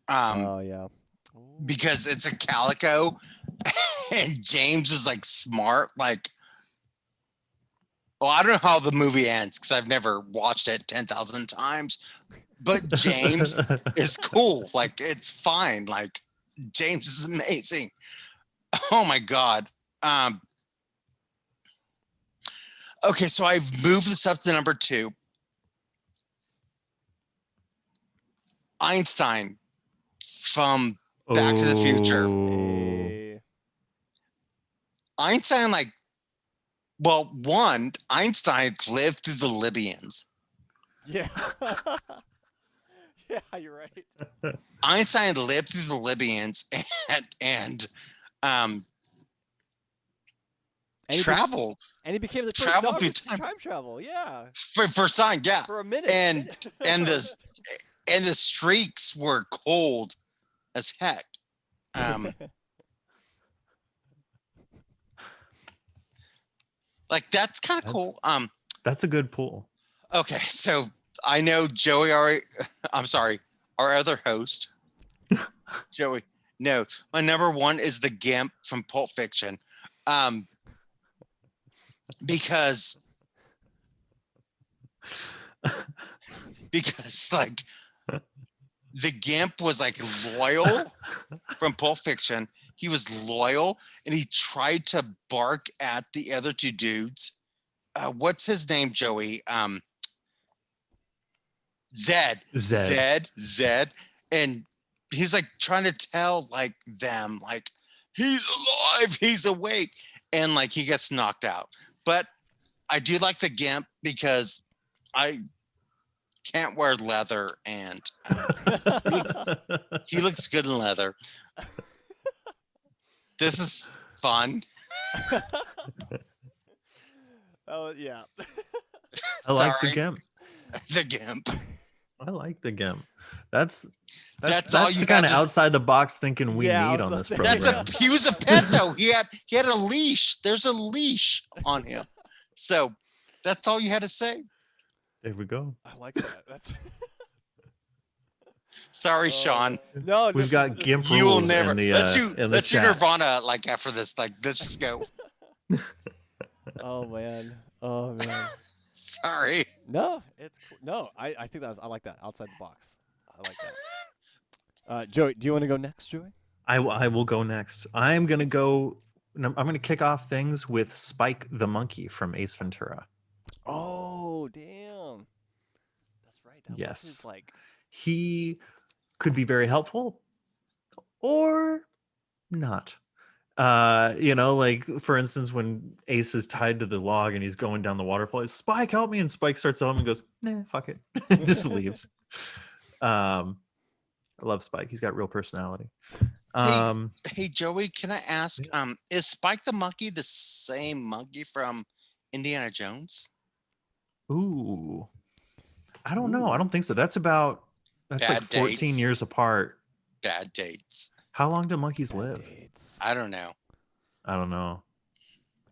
Oh yeah. Because it's a calico and James is like smart. Like, well, I don't know how the movie ends because I've never watched it 10,000 times, but James is cool. Like, it's fine. Like, James is amazing. Oh my God. Okay, so I've moved this up to number 2. Einstein from Back to the Future. Hey. Einstein, like, well, one, Einstein lived through the Libyans. Yeah. Yeah, you're right. Einstein lived through the Libyans and traveled. And he became the Traveled first through dog time travel. Yeah. for first time, yeah. For a minute. And the streaks were cold as heck. Like that's kind of cool. That's a good pull. Okay, so I know Joey already. I'm sorry, our other host, Joey. No, my number 1 is the Gimp from Pulp Fiction, because like the Gimp was like loyal from Pulp Fiction. He was loyal and he tried to bark at the other 2 dudes. What's his name, Joey? Zed. And he's like trying to tell like them like he's alive, he's awake, and like he gets knocked out. But I do like the Gimp because I can't wear leather and he looks good in leather. This is fun. Oh yeah. I like the Sorry. Gimp. The Gimp. I like the Gimp. That's all you the kind got of to- outside the box thinking we Yeah, I need was on gonna this say, program. He was a pet though. He had a leash. There's a leash on him. So that's all you had to say. There we go. I like that. That's Sorry, Sean. No, We've this got is- GIMP You will rules never in the let's in the let's do chat. Nirvana like after this. Like let's just go. Oh man. Oh man. Sorry. No, it's cool. No, I think I like that outside the box. I like that. Joey, do you want to go next, Joey? I will go next. I'm gonna kick off things with Spike the monkey from Ace Ventura. Oh damn. That's right. That was Yes. his, like. He could be very helpful or not. Like for instance, when Ace is tied to the log and he's going down the waterfall, he's, Spike, help me, and Spike starts to help him and goes, nah, fuck it. Just leaves. I love Spike. He's got real personality. Hey Joey, can I ask? Is Spike the monkey the same monkey from Indiana Jones? Ooh. I don't know. I don't think so. That's like Bad 14 dates. years apart. Bad dates. How long do monkeys Bad live? dates. I don't know. I don't know.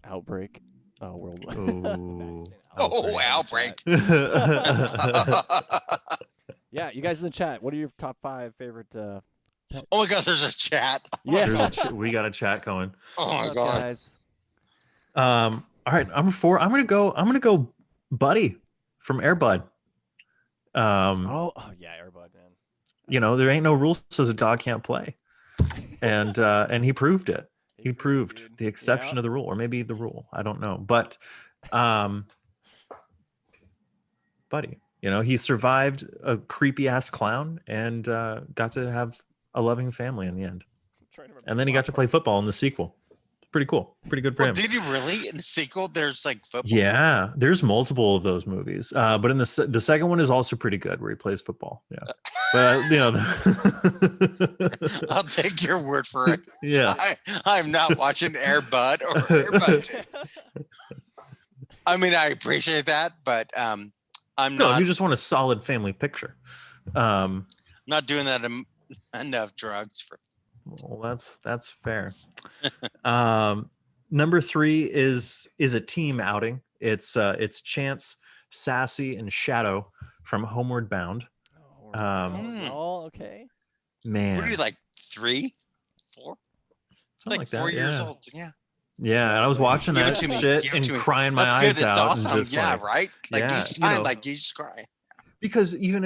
Outbreak. Oh, world. Ooh. Oh, outbreak. Yeah, you guys in the chat. What are your top 5 favorite? Oh my God, there's a chat. Yeah. We got a chat going. Oh my What's up, God. guys? All right, number 4. I'm gonna go Buddy from Air Bud. Oh yeah, Airbud, man. There ain't no rule says a dog can't play. And he proved it. He proved dude. the exception of the rule, or maybe the rule. I don't know. But Buddy, he survived a creepy ass clown and got to have a loving family in the end. And then he got to play football in the sequel. Pretty cool. Pretty good for him. Did he really? In the sequel, there's like football. Yeah, there's multiple of those movies. But in the second one is also pretty good, where he plays football. Yeah, but I'll take your word for it. Yeah, I'm not watching Air Bud or Air Bud 2. I mean, I appreciate that, but I'm not. You just want a solid family picture. Not doing that enough drugs for. Well, that's fair. Number 3 is a team outing. It's Chance, Sassy, and Shadow from Homeward Bound. Oh, okay. Man, What are you, like 3, 4? Something Like that, 4 years yeah. old. Yeah. Yeah, and I was watching Give it that to me. shit Give it and to me. crying my That's eyes good. It's out. awesome. And just Yeah, like, right. Like yeah, each time, like you just cry. because even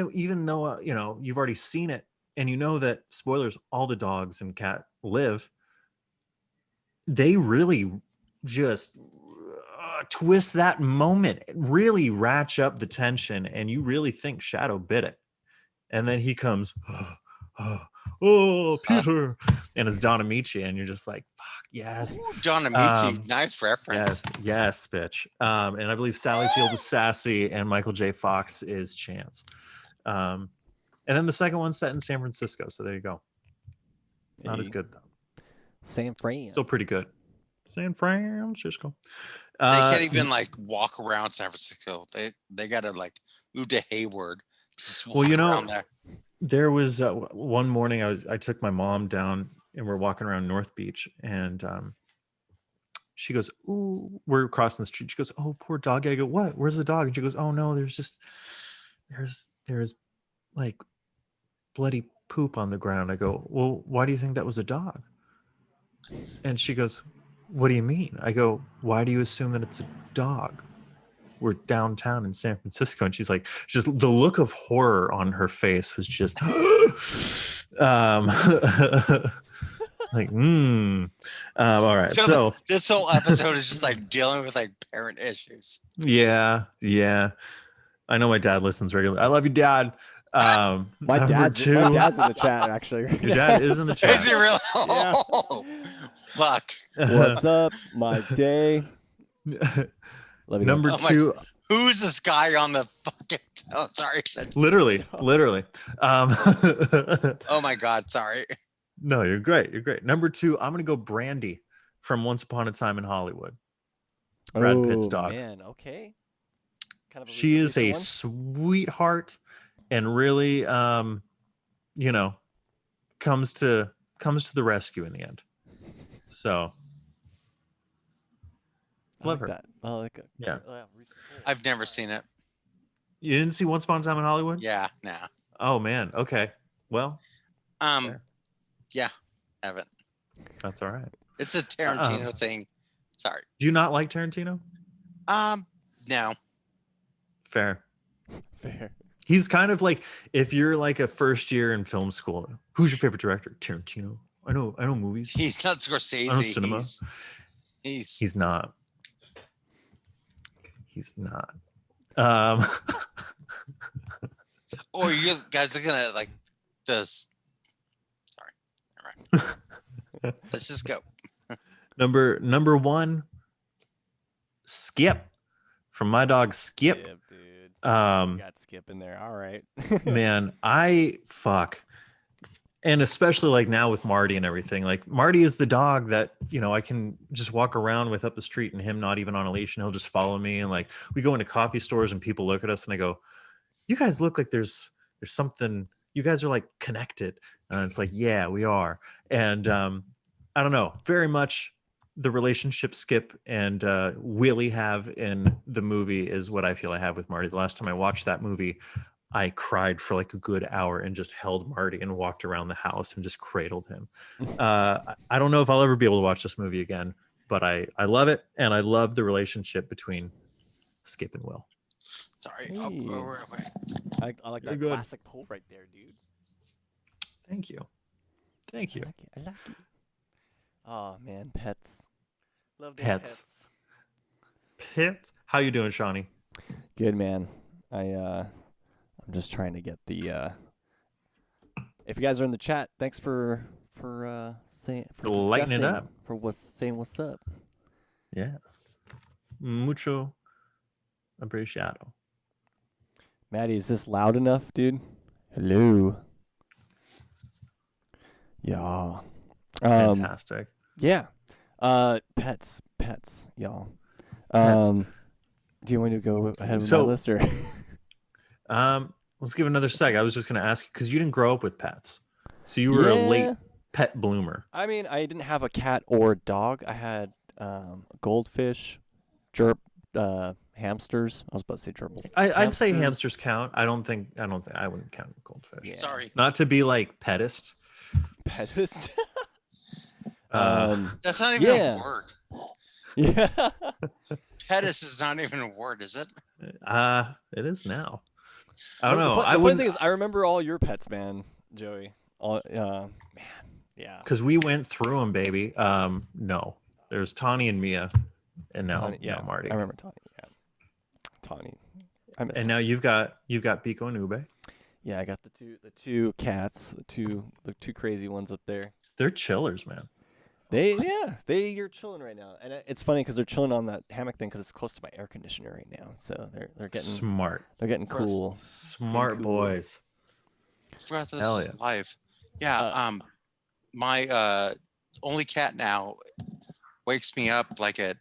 though you've already seen it and you know that, spoilers, all the dogs and cat live, they really just twist that moment, really ratchet up the tension, and you really think Shadow bit it, and then he comes, oh Peter, and it's Don Amici, and you're just like, fuck yes. Ooh, Don Amici, nice reference. Yes, bitch. And I believe Sally Field is Sassy and Michael J. Fox is Chance. And then the second one's set in San Francisco, so there you go. Not as good though. San Fran. Still pretty good. San Francisco. They can't even like walk around San Francisco. They gotta like move to Hayward. Just walk around there. There was one morning I took my mom down and we're walking around North Beach, and she goes, "Ooh," we're crossing the street. She goes, "Oh, poor dog." I go, "What? Where's the dog?" And she goes, "Oh no, there's like bloody poop on the ground." I go, "Well, why do you think that was a dog?" And she goes, "What do you mean?" I go, "Why do you assume that it's a dog? We're downtown in San Francisco." And she's like, just the look of horror on her face was just like, all right. So this whole episode is just like dealing with like parent issues. Yeah. I know my dad listens regularly. I love you, Dad. My dad's in the chat actually. Right Your dad is in the chat. Is he really? Yeah. Oh, fuck. What's up, my day? Number 2. Who's this guy on the fucking? Oh, sorry. Literally. Oh my God. Sorry. No, you're great. Number 2, I'm gonna go Brandy from Once Upon a Time in Hollywood. Brad Pitt's dog. Man, okay. Kind of She is a sweetheart and really, comes to the rescue in the end. So, love her. That. I like it. Yeah. I've never seen it. You didn't see Once Upon a Time in Hollywood? Yeah. Nah. Oh man. Okay. Well, Um, fair. yeah, haven't. That's all right. It's a Tarantino thing. Sorry. Do you not like Tarantino? No. Fair. Fair. He's kind of like, if you're like a first year in film school, who's your favorite director? Tarantino. I know movies. He's not Scorsese. I know cinema. He's not. He's not. Um, Or you guys are gonna like this. Sorry. All right. Let's just go. number one, Skip, from my dog Skip. Skip, dude. Um, Got Skip in there. All right. Man, and especially like now with Marty and everything, like Marty is the dog that, you know, I can just walk around with up the street and him not even on a leash, and he'll just follow me. And like we go into coffee stores and people look at us and they go, you guys look like there's something, you guys are like connected. And it's like, yeah, we are. And I don't know, very much the relationship Skip and Willie have in the movie is what I feel I have with Marty. The last time I watched that movie, I cried for like a good hour and just held Marty and walked around the house and just cradled him. I don't know if I'll ever be able to watch this movie again, but I love it. And I love the relationship between Skip and Will. Sorry. Hey. I like that good. classic pull right there, dude. Thank you. Thank you. I like it. Oh man, pets. Love their Pets. How you doing, Shawnee? Good, man. I'm just trying to get the if you guys are in the chat, thanks for saying, for lighting it discussing, up, for saying what's up. Yeah. Mucho apreciado. Maddie, is this loud enough, dude? Hello. Yeah. Fantastic. Yeah. Pets, y'all. Pets. Do you want to go ahead with my list, or? Let's give another sec. I was just going to ask you, because you didn't grow up with pets, so you were a late pet bloomer. I mean, I didn't have a cat or dog. I had goldfish, hamsters. I was about to say gerbils. I'd say hamsters count. I wouldn't count goldfish. Yeah. Sorry. Not to be like pedist. Pedist. That's not even a word. Yeah. Pedis is not even a word, is it? It is now. I don't know. The funny thing is, I remember all your pets, man, Joey. Man, yeah. Because we went through them, baby. No, there's Tawny and Mia, and now Marty. I remember Tawny. Yeah, Tawny. I miss. And now you've got Pico and Ube. Yeah, I got the two cats, the two crazy ones up there. They're chillers, man. You're chilling right now, and it's funny because they're chilling on that hammock thing because it's close to my air conditioner right now. So they're getting smart. They're getting cool. Smart boys. I forgot this was live. Yeah. My only cat now wakes me up like at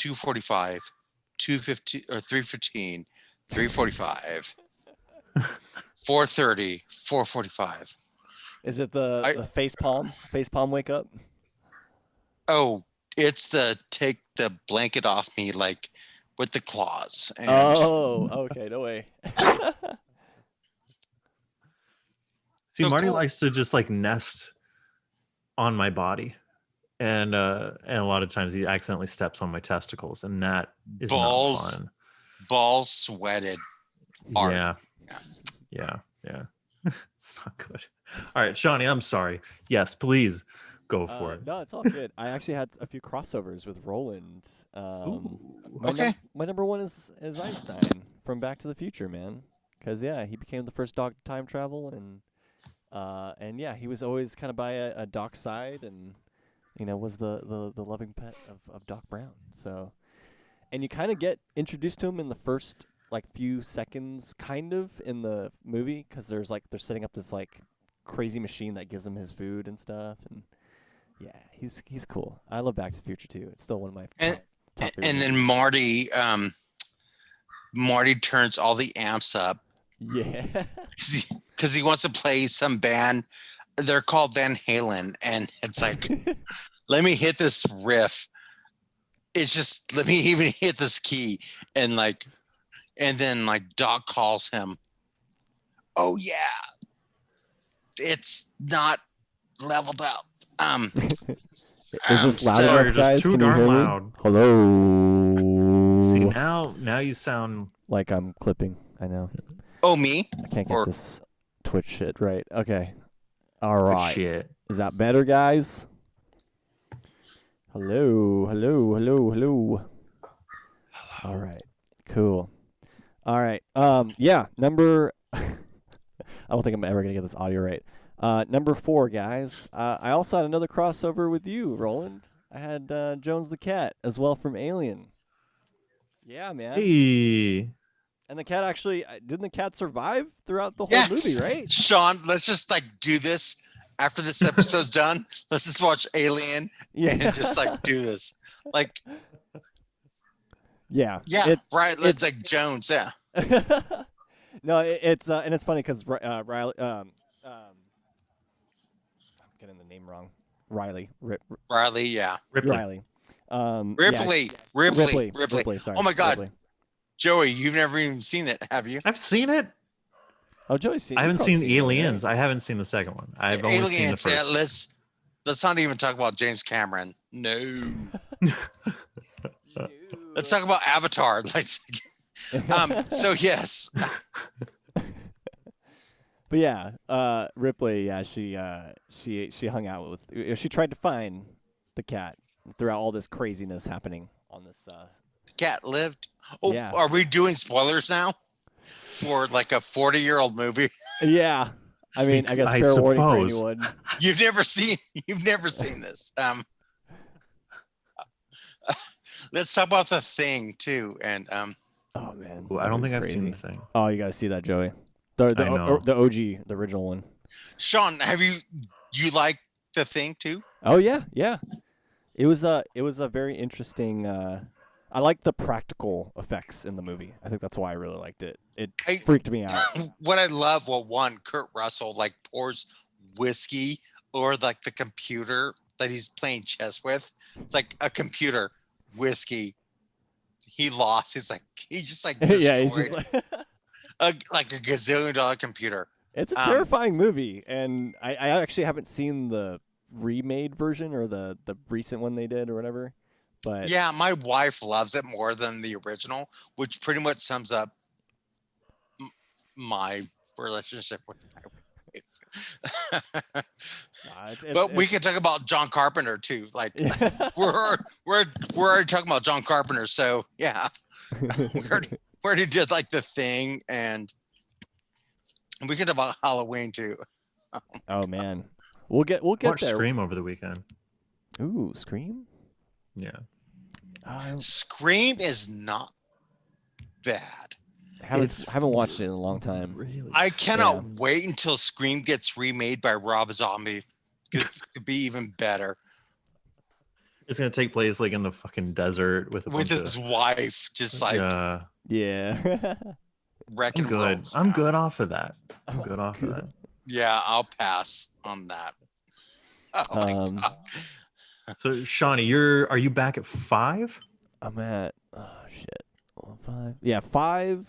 2:45, 2:15 or 3:15, 3:45, 4:30, 4:45. Is it the face palm wake up? Oh, it's the take the blanket off me like with the claws. And okay, no way. See, So Marty cool. likes to just like nest on my body, and a lot of times he accidentally steps on my testicles, and that is not fun. Balls sweated hard. Yeah. It's not good. All right, Shawnee, I'm sorry. Yes, please go for it. No, it's all good. I actually had a few crossovers with Roland. Okay. My number one is Einstein from Back to the Future, man. Because he became the first dog to time travel, and he was always kind of by a Doc's side, and was the loving pet of Doc Brown. So, and you kind of get introduced to him in the first few seconds, kind of in the movie, because they're setting up this crazy machine that gives him his food and stuff, and he's cool. I love Back to the Future too. It's still one of my top and then Marty turns all the amps up. Yeah. Because he wants to play some band. They're called Van Halen, and it's like, let me hit this riff. It's just, let me even hit this key, and then Doc calls him. Oh yeah, it's not leveled up. Is this loud so- You're enough, just guys? too Can you darn hear loud. me? Hello. See, now you sound Like I'm clipping. I know. Oh, me? I can't get Or- this Twitch shit right. Okay. All good right. shit. Is that better, guys? Hello. All right. Cool. All right. Yeah. Number. I don't think I'm ever gonna get this audio right. Number 4, guys. I also had another crossover with you, Roland. I had Jones the cat as well from Alien. Yeah, man. Hey. And the cat actually didn't the cat survive throughout the whole Yes. movie, right? Sean, let's just like do this after this episode's done. Let's just watch Alien and just like do this. Like, Yeah. yeah, right. Let's like Jones. Yeah. No, it's and it's funny because Riley. I'm getting the name wrong. Riley. Riley. Yeah. Ripley. Riley. Ripley. Ripley. Ripley. Sorry. Oh my God. Ripley. Joey, you've never even seen it, have you? I've seen it. Oh, Joey's seen. I haven't you've probably seen it, Aliens. right? I haven't seen the second one. I've only seen the Aliens. first. Yeah, let's not even talk about James Cameron. No. Let's talk about Avatar. So yes. But yeah, Ripley. Yeah, she hung out with. She tried to find the cat throughout all this craziness happening on this. Cat lived. Oh, Yeah. Are we doing spoilers now for like a 40-year-old movie? Yeah. I mean, I guess I fair warning for suppose. anyone. You've never seen this. Let's talk about The Thing too. And Oh man. Ooh, I don't that think I've movie's seen crazy. the thing. Oh, you gotta see that, Joey. I know. The OG, the original one. Sean, you like The Thing too? Oh yeah. It was a very interesting. I like the practical effects in the movie. I think that's why I really liked it. It freaked me out. What I love, one, Kurt Russell like pours whiskey or like the computer that he's playing chess with. It's like a computer, whiskey. He lost. He just like destroyed Yeah, he's just like. like a gazillion-dollar computer. It's a terrifying movie, and I actually haven't seen the remade version or the recent one they did or whatever. But Yeah, my wife loves it more than the original, which pretty much sums up my relationship with my wife. But we can talk about John Carpenter too. Like we're already talking about John Carpenter, so yeah, we already did like The Thing, and we can talk about Halloween too. Oh man, we'll get Watch there. Scream over the weekend. Ooh, Scream. Yeah. Scream is not bad. Haven't watched it in a long time. Really? I cannot wait until Scream gets remade by Rob Zombie. It's to be even better It's gonna take place like in the fucking desert with his wife, just like Yeah. wrecking I'm good. worlds. I'm good off of that. I'm good off of that. Yeah, I'll pass on that. Oh my God. So Shawnee, are you back at 5? I'm at shit. 5. Yeah, 5.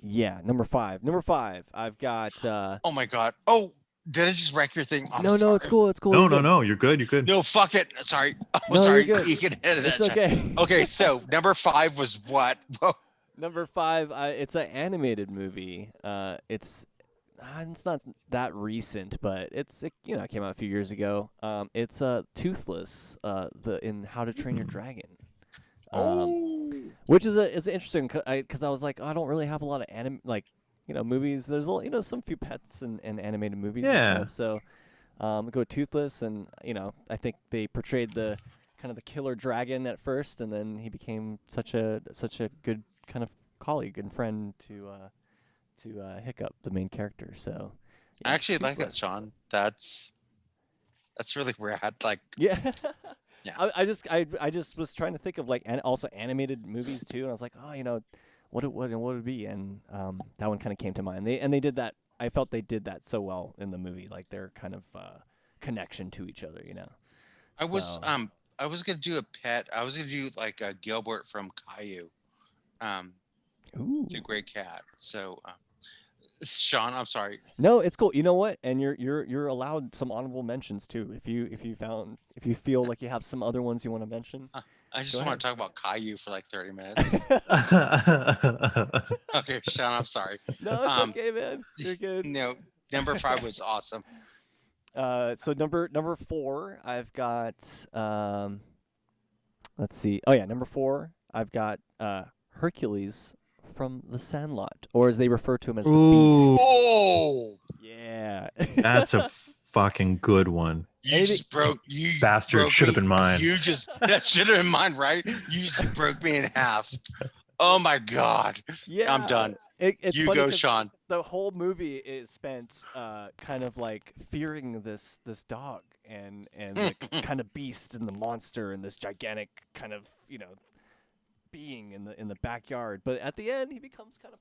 Yeah, number 5. Number 5. I've got. Oh my God. Oh, did I just wreck your thing? I'm No, sorry. it's cool. It's cool. No, you're good. You're good. No, fuck it. Sorry. Oh, No, sorry. you're good. You can edit that. It's okay. Okay, so number 5 was what? Whoa. Number 5. It's an animated movie. It's not that recent, but it came out a few years ago. It's Toothless. In How to Train Your Dragon. Which is interesting because I was like, I don't really have a lot of movies. There's some few pets and animated movies. Yeah. And stuff, so go with Toothless, and I think they portrayed the kind of the killer dragon at first, and then he became such a good kind of colleague and friend to Hiccup, the main character. So I actually like that, Toothless. Sean. That's really rad. Like, Yeah. Yeah. I just was trying to think of also animated movies too, and I was like, what would it be? And that one kind of came to mind. They did that. I felt they did that so well in the movie, like their kind of connection to each other. I was gonna do a pet. I was gonna do like a Gilbert from Caillou. Ooh. It's a great cat. So Sean, I'm sorry. No, it's cool. You know what? And you're allowed some honorable mentions too. If you feel like you have some other ones you want to mention. I just Go want ahead. to talk about Caillou for like 30 minutes. Okay, Sean, I'm sorry. No, it's okay, man. You're good. No, number 5 was awesome. So number 4, I've got let's see. Oh yeah, number 4, I've got Hercules from The Sandlot, or as they refer to him as the Ooh. Beast. Oh, Yeah. That's a fucking good one. you just broke you Bastard, broke should have me. been mine. That should have been mine, right? You just broke me in half. Oh my god. Yeah. I'm done. It's You funny go, 'cause Sean. The whole movie is spent kind of like fearing this dog and the kind of beast and the monster and this gigantic kind of, being in the backyard. But at the end he becomes kind of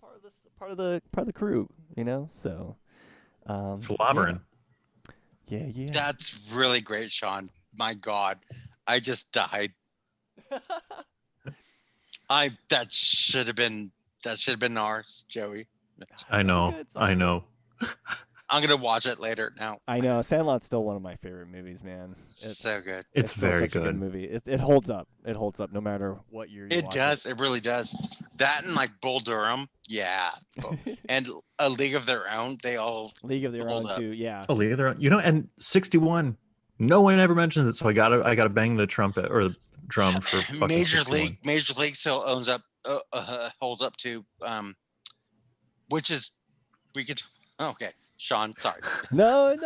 part of the crew, So Slobbering. Yeah. That's really great, Sean. My god. I just died. That should have been ours, Joey. I know. It's all I know. I'm gonna watch it later now. I know. Sandlot's still one of my favorite movies, man. So good. It's still very such a good good. movie. It holds up. It holds up no matter what year you It watch does. It really does. That and like Bull Durham, yeah, and A League of Their Own. They all League of Their Hold Own up. too. Yeah. Oh, League of Their Own. And 61. No one ever mentions it, so I gotta bang the trumpet or the drum for fucking Major 61. League still holds up to which is we could okay, Sean. Sorry, No.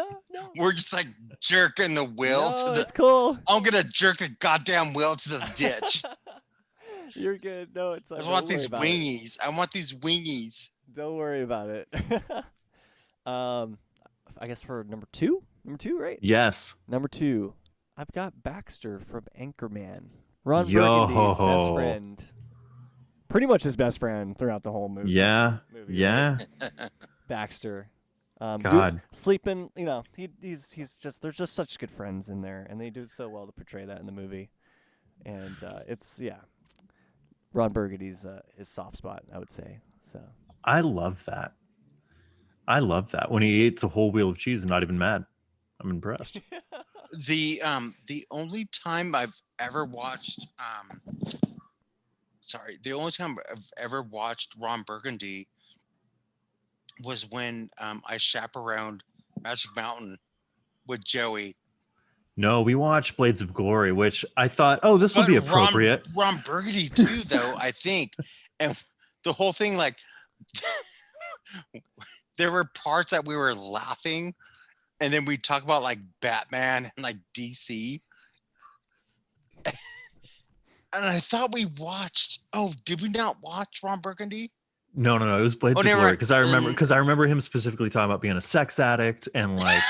we're just like jerking the wheel No, to the. it's cool. I'm gonna jerk the goddamn wheel to the ditch. You're good. No, it's. I Don't want worry these about it. wingies. I want these wingies. Don't worry about it. I guess for number 2, right? Yes. Number 2, I've got Baxter from Anchorman. Ron Yo. Burgundy's best friend. Pretty much his best friend throughout the whole movie. Yeah. Movie, Yeah. Baxter. God. Sleeping, he's just, there's just such good friends in there, and they do so well to portray that in the movie. And it's Ron Burgundy's his soft spot, I would say. So I love that. When he eats a whole wheel of cheese and not even mad. I'm impressed. The only time I've ever watched Ron Burgundy was when I chaperoned Magic Mountain with Joey. No, we watched Blades of Glory, which I thought, this would be appropriate. Ron Burgundy too, though, I think. And the whole thing, like there were parts that we were laughing, and then we talk about like Batman and like DC. And I thought we watched. Oh, did we not watch Ron Burgundy? No. It was Blades of Glory because I remember him specifically talking about being a sex addict and like,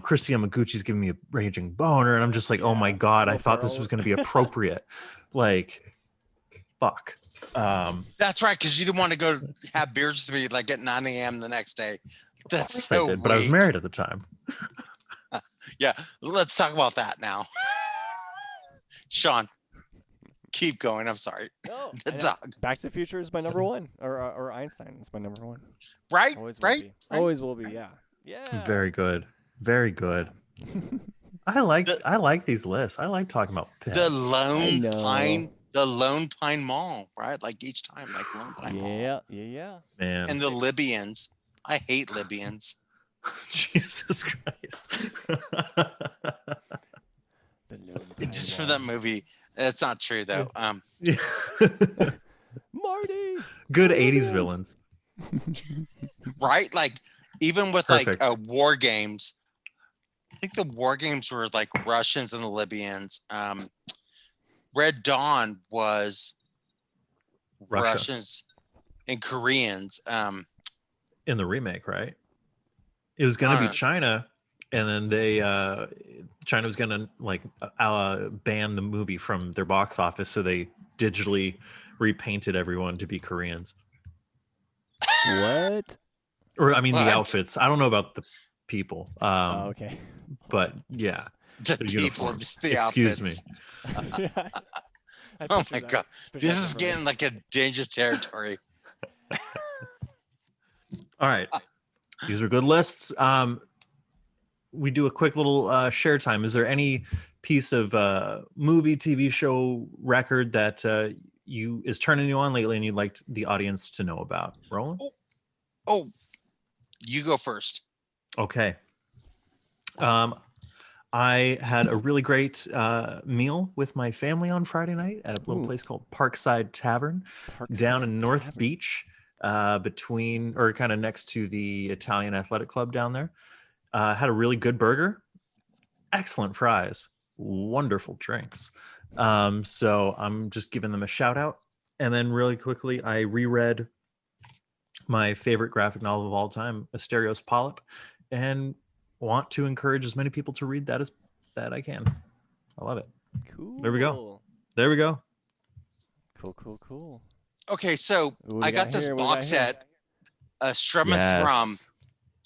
Christy Yamaguchi's giving me a raging boner, and I'm just like, oh my god, I thought this was going to be appropriate. Like, fuck. That's right, because you didn't want to go have beers with me like at 9 a.m. the next day. That's so I did, but I was weak. married at the time. Yeah, let's talk about that now. Sean, keep going. I'm sorry. no, The dog. Back to the Future is my number 1, or Einstein is my number 1. Right? Always will Right? be. Always will be. Yeah. Very good. Very good. I like these lists. I like talking about pets. The Lone Pine Mall, right? Like each time, like Lone Pine Mall. Yeah. Man. And the Libyans. I hate Libyans. Jesus Christ. It's just for that movie. It's not true though. Marty. Good 80s villains. Right? Like even with Perfect. like war games. I think the war games were like Russians and the Libyans. Red Dawn was Russia. Russians and Koreans. In the remake, right? It was going to be China, and then China was going to like ban the movie from their box office, so they digitally repainted everyone to be Koreans. What? Or I mean What? the outfits. I don't know about the people. Okay. But yeah. The The people, uniforms. just the Excuse outfits. me. Oh my god, this is getting like a dangerous territory. All right. These are good lists. We do a quick little share time. Is there any piece of movie, TV show, record that is turning you on lately and you'd like the audience to know about? Roland? Oh, you go first. Okay. I had a really great meal with my family on Friday night at a little place called Parkside Tavern down in North Beach, between or kind of next to the Italian Athletic Club down there. Had a really good burger, excellent fries, wonderful drinks. So I'm just giving them a shout out. And then really quickly, I reread my favorite graphic novel of all time, Asterios Polyp, and want to encourage as many people to read that as that I can. I love it. Cool. There we go. There we go. Cool. Okay, so I got this box set, Strum and Thrum.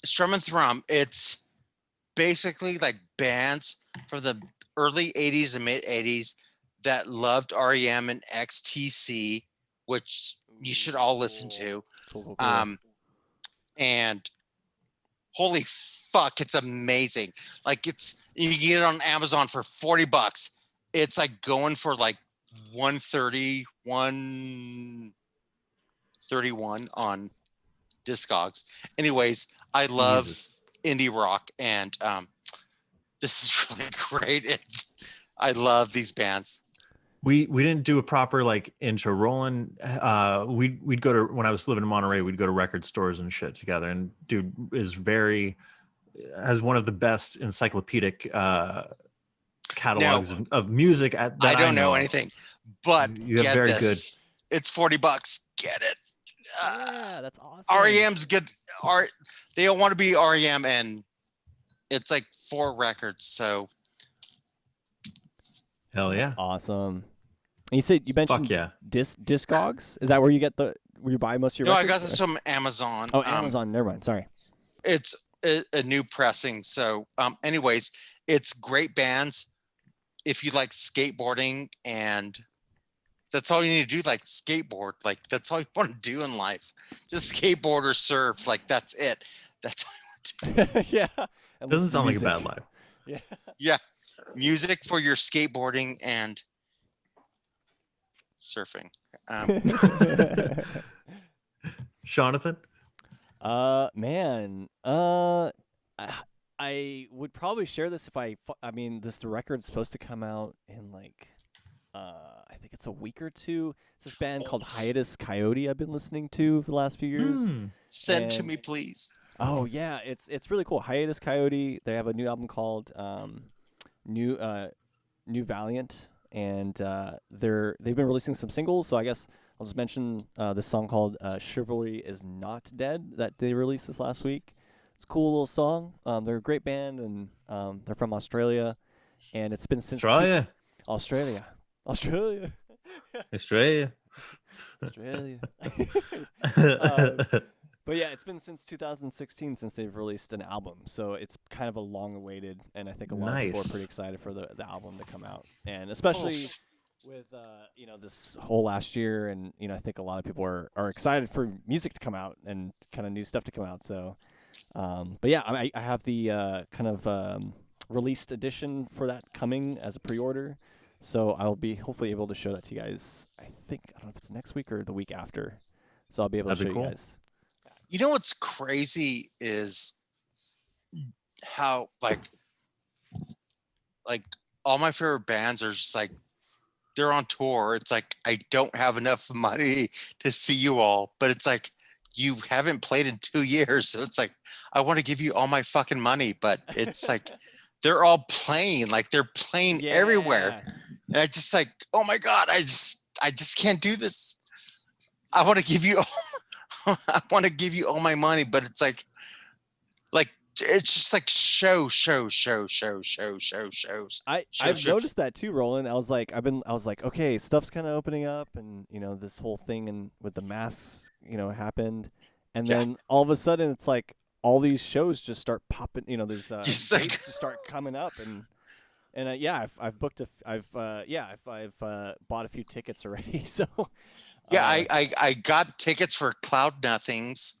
Strum and Thrum. It's basically like bands from the early 80s and mid 80s that loved REM and XTC, which you should all listen to. Cool. And holy fuck, it's amazing. Like you can get it on Amazon for $40. It's like going for like 130, 131 on Discogs. Anyways, I love indie rock, and this is really great. I love these bands. We didn't do a proper like intro. Roland, we'd go to, when I was living in Monterey, we'd go to record stores and shit together. And dude has one of the best encyclopedic catalogs of music. I don't know anything, but you have very good. It's $40. Get it. Yeah, that's awesome. REM's good. They all want to be REM, and it's like 4 records. So hell yeah, that's awesome. And you mentioned Discogs. Is that where you buy most of your? No, records? I got this from Amazon. Oh, Amazon. Never mind. Sorry. It's a new pressing. So, anyways, it's great bands. If you like skateboarding, and that's all you need to do, like skateboard, like that's all you want to do in life. Just skateboard or surf. Like that's it. That's all you want to do. Yeah. Doesn't sound like a bad life. Yeah. Yeah. Music for your skateboarding and surfing. Jonathan? Man. I would probably share this if the record's supposed to come out in like I think it's a week or two. It's this band called Hiatus Coyote I've been listening to for the last few years. Send to me, please. Oh yeah, it's really cool. Hiatus Coyote. They have a new album called New Valiant, and they've been releasing some singles. So I guess I'll just mention this song called "Chivalry Is Not Dead" that they released this last week. It's a cool little song. They're a great band, and they're from Australia, and it's been since Australia. But yeah, it's been since 2016 since they've released an album. So it's kind of a long-awaited, and I think a lot of people are pretty excited for the album to come out. And especially with this whole last year, and I think a lot of people are excited for music to come out and kind of new stuff to come out. So, but yeah, I have the kind of released edition for that coming as a pre-order. So I'll be hopefully able to show that to you guys. I don't know if it's next week or the week after. So I'll be able to show you guys. You know what's crazy is how like all my favorite bands are just like they're on tour. It's like I don't have enough money to see you all, but it's like you haven't played in 2 years, so it's like I want to give you all my fucking money, but it's like they're all playing, like they're playing everywhere, and I just like, oh my god, I just can't do this. I want to give you I want to give you all my money, but it's like it's just like shows. I've noticed that too, Roland. I was like, okay, stuff's kind of opening up, and this whole thing and with the masks, happened, and then all of a sudden it's like all these shows just start popping. These dates just start coming up, and I've booked I've bought a few tickets already, so. Yeah, I got tickets for Cloud Nothings.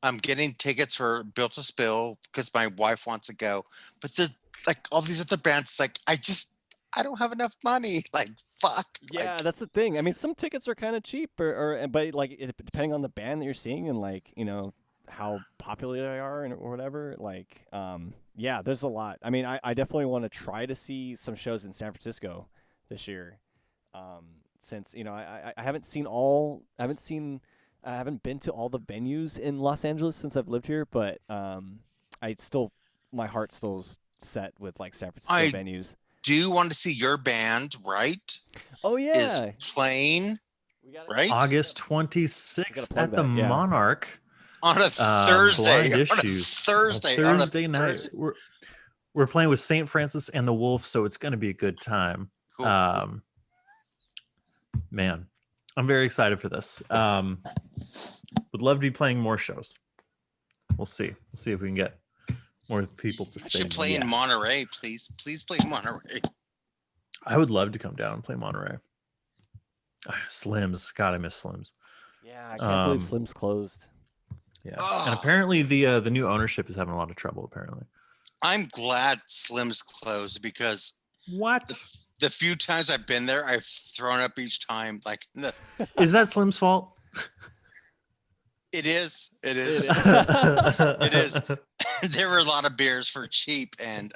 I'm getting tickets for Built to Spill because my wife wants to go. But there's like all these other bands. It's like I don't have enough money. Like fuck. Yeah, Like, that's the thing. I mean, some tickets are kind of cheap, but like depending on the band that you're seeing and like how popular they are or whatever. Like, yeah, there's a lot. I mean, I definitely want to try to see some shows in San Francisco this year. Since I haven't seen I haven't been to all the venues in Los Angeles since I've lived here, but my heart still's set with like San Francisco I venues. do want to see your band, right? Oh Is yeah, playing, right? August 26th plug at the that, yeah. Monarch. On a Thursday. Blind On a Issues. Thursday. On On a Thursday night. Thursday. We're playing with St. Francis and the Wolf, so it's going to be a good time. Cool. Man, I'm very excited for this. Would love to be playing more shows. We'll see. We'll see if we can get more people to I say should play yes. in Monterey, please. Please play Monterey. I would love to come down and play Monterey. Slims. God, I miss Slims. Yeah, I can't believe Slim's closed. Yeah. Oh. And apparently the new ownership is having a lot of trouble, apparently. I'm glad Slim's closed because What? the few times I've been there, I've thrown up each time. Like, Is that Slim's fault? it is. It is. It It is. There were a lot of beers for cheap, and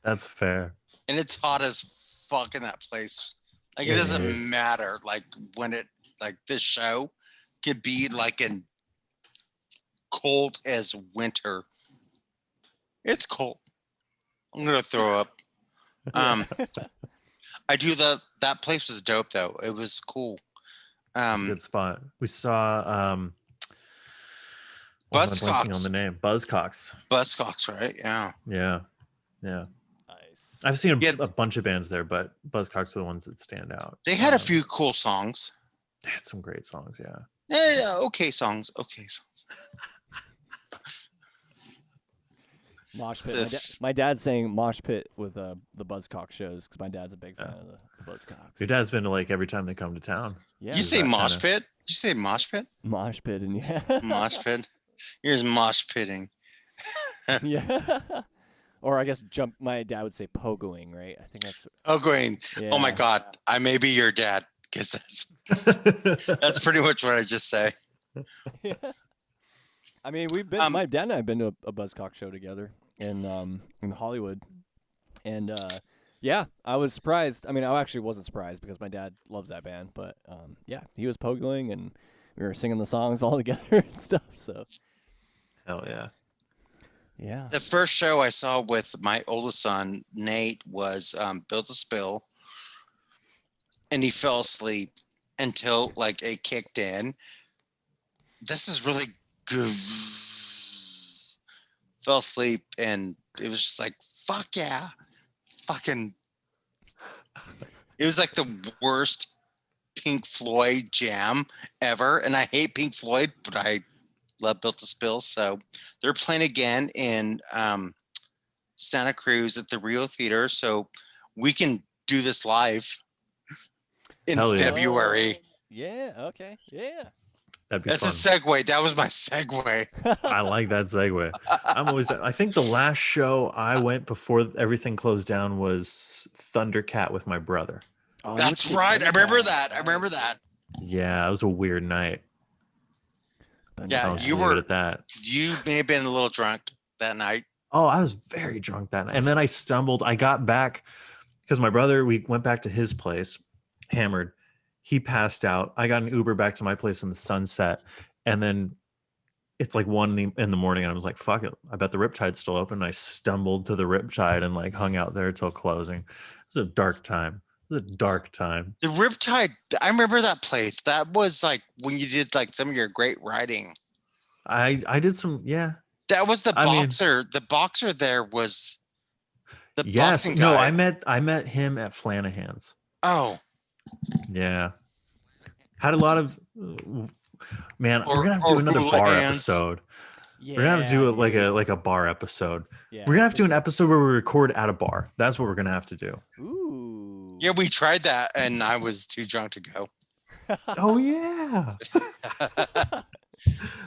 That's fair. it's hot as fuck in that place. Like, it It doesn't is. matter. Like, when this show could be like in cold as winter. It's cold. I'm gonna throw up. I do that place was dope though. It was cool. It's a good spot. We saw why am I blanking on Buzzcocks. the name? Buzzcocks. Buzzcocks, right? Yeah. Yeah. Nice. I've seen Yeah. a bunch of bands there, but Buzzcocks are the ones that stand out. They had a few cool songs. They had some great songs, yeah. Yeah, okay songs. Okay songs. Mosh pit. My dad's saying mosh pit with the Buzzcock shows because my dad's a big fan of the Buzzcocks. Your dad's been to like every time they come to town. Yeah. You say that mosh kinda- pit? Did you say mosh pit? mosh pit and yeah. Mosh pit. Here's mosh pitting. Yeah. Or I guess my dad would say pogoing, right? I think that's. Oh, going. Oh my Yeah. God. I may be your dad because that's pretty much what I just say. Yeah. I mean, we've been. My dad and I have been to a Buzzcock show together in Hollywood, and yeah, I was surprised. I mean, I actually wasn't surprised because my dad loves that band, but yeah, he was pogoing and we were singing the songs all together and stuff. So Hell yeah. yeah, The first show I saw with my oldest son, Nate, was Built to Spill. And he fell asleep until like it kicked in. This is really good. Fell asleep and it was just like, fuck yeah. Fucking. It was like the worst Pink Floyd jam ever. And I hate Pink Floyd, but I love Built to Spill. So they're playing again in Santa Cruz at the Rio Theater. So we can do this live in Hell yeah. February. Yeah. Okay. Yeah. That'd be That's fun. a segue. That was my segue. I like that segue. I think the last show I went before everything closed down was Thundercat with my brother. Oh, That's you would right. say I remember that. I Right. remember that. Yeah, it was a weird night. Yeah, I'll just you leave it were. at that. You may have been a little drunk that night. Oh, I was very drunk that night. And then I stumbled. I got back because my brother, we went back to his place, hammered. He passed out. I got an Uber back to my place in the sunset. And then it's like 1 in the morning. And I was like, fuck it. I bet the Riptide's still open. And I stumbled to the Riptide and like hung out there till closing. It was a dark time. It was a dark time. The Riptide. I remember that place. That was like when you did like some of your great writing. I did some, yeah. That was the I mean- boxer. The boxer there was the Yes. boxing No, guy. I met him at Flanahan's. Oh, Yeah. Had a lot of man, we're gonna have to do or another bar hooligans. episode. Yeah, We're gonna have to do it dude. like a bar episode. Yeah, We're gonna have to for do an episode where we record at a bar. That's what we're gonna have to do. sure. Ooh. yeah. We tried that, and I was too drunk to go. Oh yeah.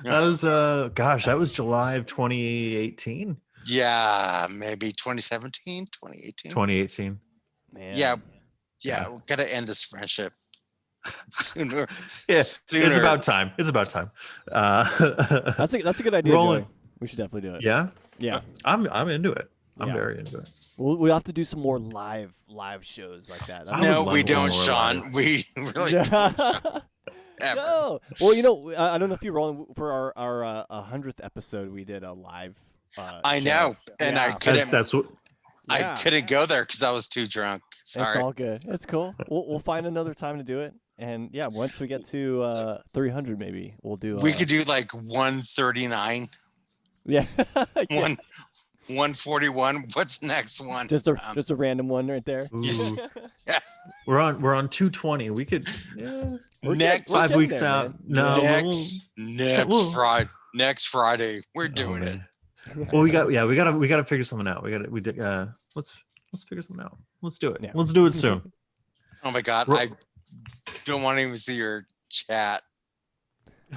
That was gosh, that was July of 2018. Yeah, maybe 2017, 2018. 2018. Man. Yeah, we gotta end this friendship sooner. Yeah, sooner. it's about time. It's about time. That's a good idea, Roland. Joey. We should definitely do it. Yeah, Yeah. I'm into it. I'm Yeah. very into it. We'll have to do some more live shows like that. I No, would we love don't, one more Sean. live. We really don't. Ever. No. Well, you know, I don't know if you Roland, for our 100th episode, we did a live. I show. know, and I Yeah. couldn't. That's what. I Yeah. couldn't go there because I was too drunk. It's Sorry. all good. It's cool. We'll find another time to do it. And yeah, once we get to 300, maybe we'll do. We could do like 139, Yeah. 141. What's next one? just a random one right there. Ooh. Yeah. We're on 220. We could Next 5 weeks there, out. man. No, next we'll- Next Friday, we're doing it. Well, we gotta figure something out. Let's figure something out. Let's do it. Yeah. Let's do it soon. Oh my God, I don't want to even see your chat.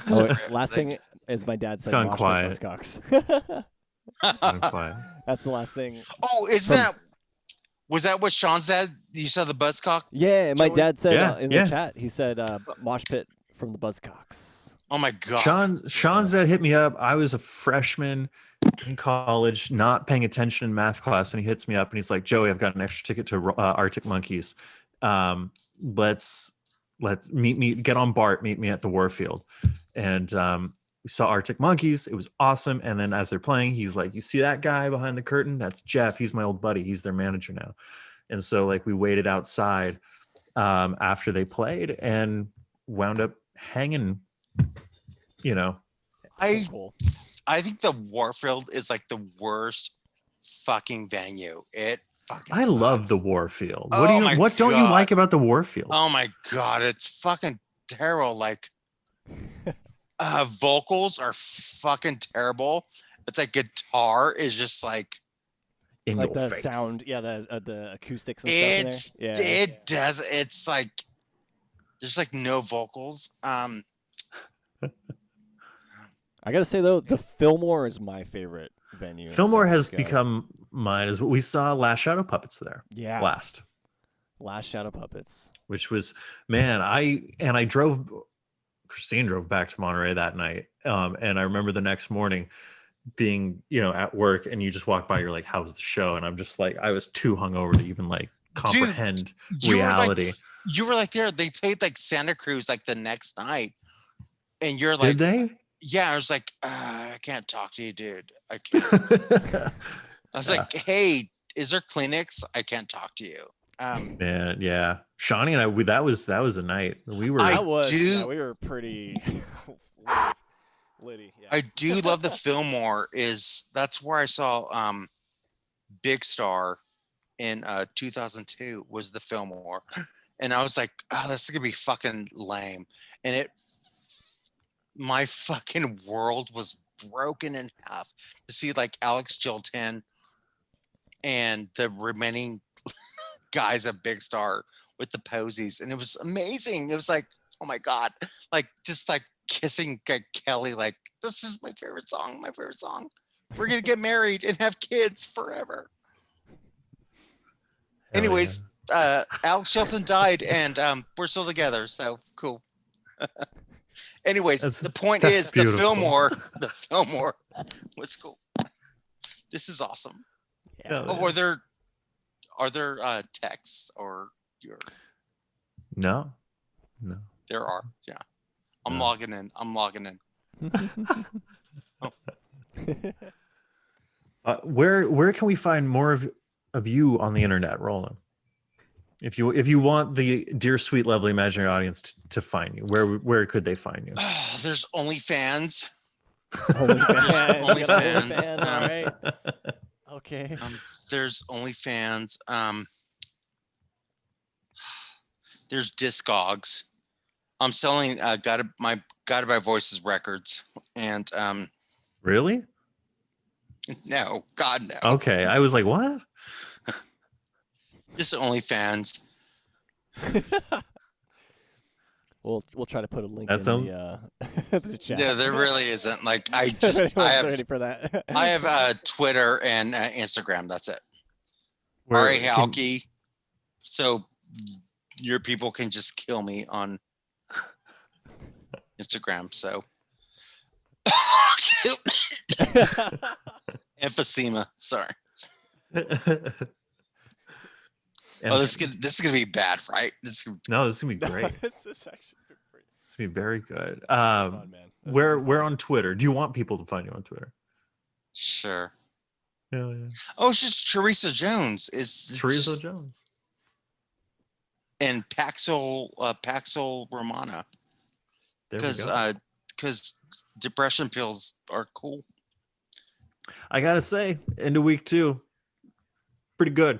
Oh, last thing is my dad said. gone "Mosh pit quiet. Buzzcocks." I'm quiet. That's the last thing. Oh, was that what Sean said? You saw the buzzcock? Yeah, my Joey? dad said Yeah, in yeah. the chat. He said mosh pit from the Buzzcocks. Oh my God. Sean's dad hit me up. I was a freshman in college, not paying attention in math class, and he hits me up and he's like, "Joey, I've got an extra ticket to Arctic Monkeys. Let's get on BART. Meet me at the Warfield." And we saw Arctic Monkeys. It was awesome. And then as they're playing, he's like, "You see that guy behind the curtain? That's Jeff. He's my old buddy. He's their manager now." And so like we waited outside after they played and wound up hanging. You know, I So cool. I think the Warfield is like the worst fucking venue. It fucking I sucks. love the Warfield. Oh my What don't you God. like about the Warfield? Oh my God, it's fucking terrible. Like vocals are fucking terrible. It's like guitar is just like In Like your the face. sound, yeah, the acoustics and stuff. it's In there. Yeah. it does it's like there's like no vocals. I gotta say though, the Fillmore is my favorite venue. in Fillmore San has Francisco. become mine. As we saw Last Shadow Puppets there last, Shadow Puppets. which was man. I drove. Christine drove back to Monterey that night, and I remember the next morning being at work, and you just walk by. You're like, "How was the show?" And I'm just like, I was too hungover to even like comprehend reality. You were like there. They played like Santa Cruz like the next night, and you're like, Did they? yeah. I was like, I can't talk to you, dude. I can't. I was like, hey, is there Kleenex? I can't talk to you. Man, yeah. Shawnee and I, that was a night. We were. We were pretty litty. Yeah. I do love the Fillmore. That's where I saw Big Star in 2002 was the Fillmore, and I was like, oh, this is gonna be fucking lame, and my fucking world was broken in half to see like Alex Chilton and the remaining guys at Big Star with the posies, and it was amazing. It was like, oh my God, like just like kissing Kelly, like this is my favorite song. We're gonna get married and have kids forever. Hell Anyways, Alex Shelton died, and we're still together, so cool. Anyways, the point that's is beautiful. the Fillmore was cool. This is awesome. Yeah. Yeah. Oh, are there texts or your? No. There are. Yeah, I'm No. logging in. Where can we find more of you on the internet, Roland? If you want the dear, sweet, lovely, imaginary audience to find you, where could they find you? There's OnlyFans. OnlyFans. OnlyFans. All right. Okay. There's OnlyFans. There's Discogs. I'm selling Guided by Voices records, and Really? no, God no. Okay, I was like, what? Just OnlyFans. We'll try to put a link That's in the The chat. No, there really isn't. Like I If just I anyone's ready have for that. I have Twitter and Instagram. That's it. Where R.A. can- Halky. So your people can just kill me on Instagram. So emphysema. Sorry. And- Oh, this is gonna be bad, right? no, this is gonna be great. This is actually pretty It's gonna be very good. fun, man. This is Where fun. on Twitter? Do you want people to find you on Twitter? Sure. Yeah. Oh, it's just Teresa Jones. Is Teresa Jones. and Paxil Romana. There we go. Because depression pills are cool. I gotta say, into week 2, pretty good.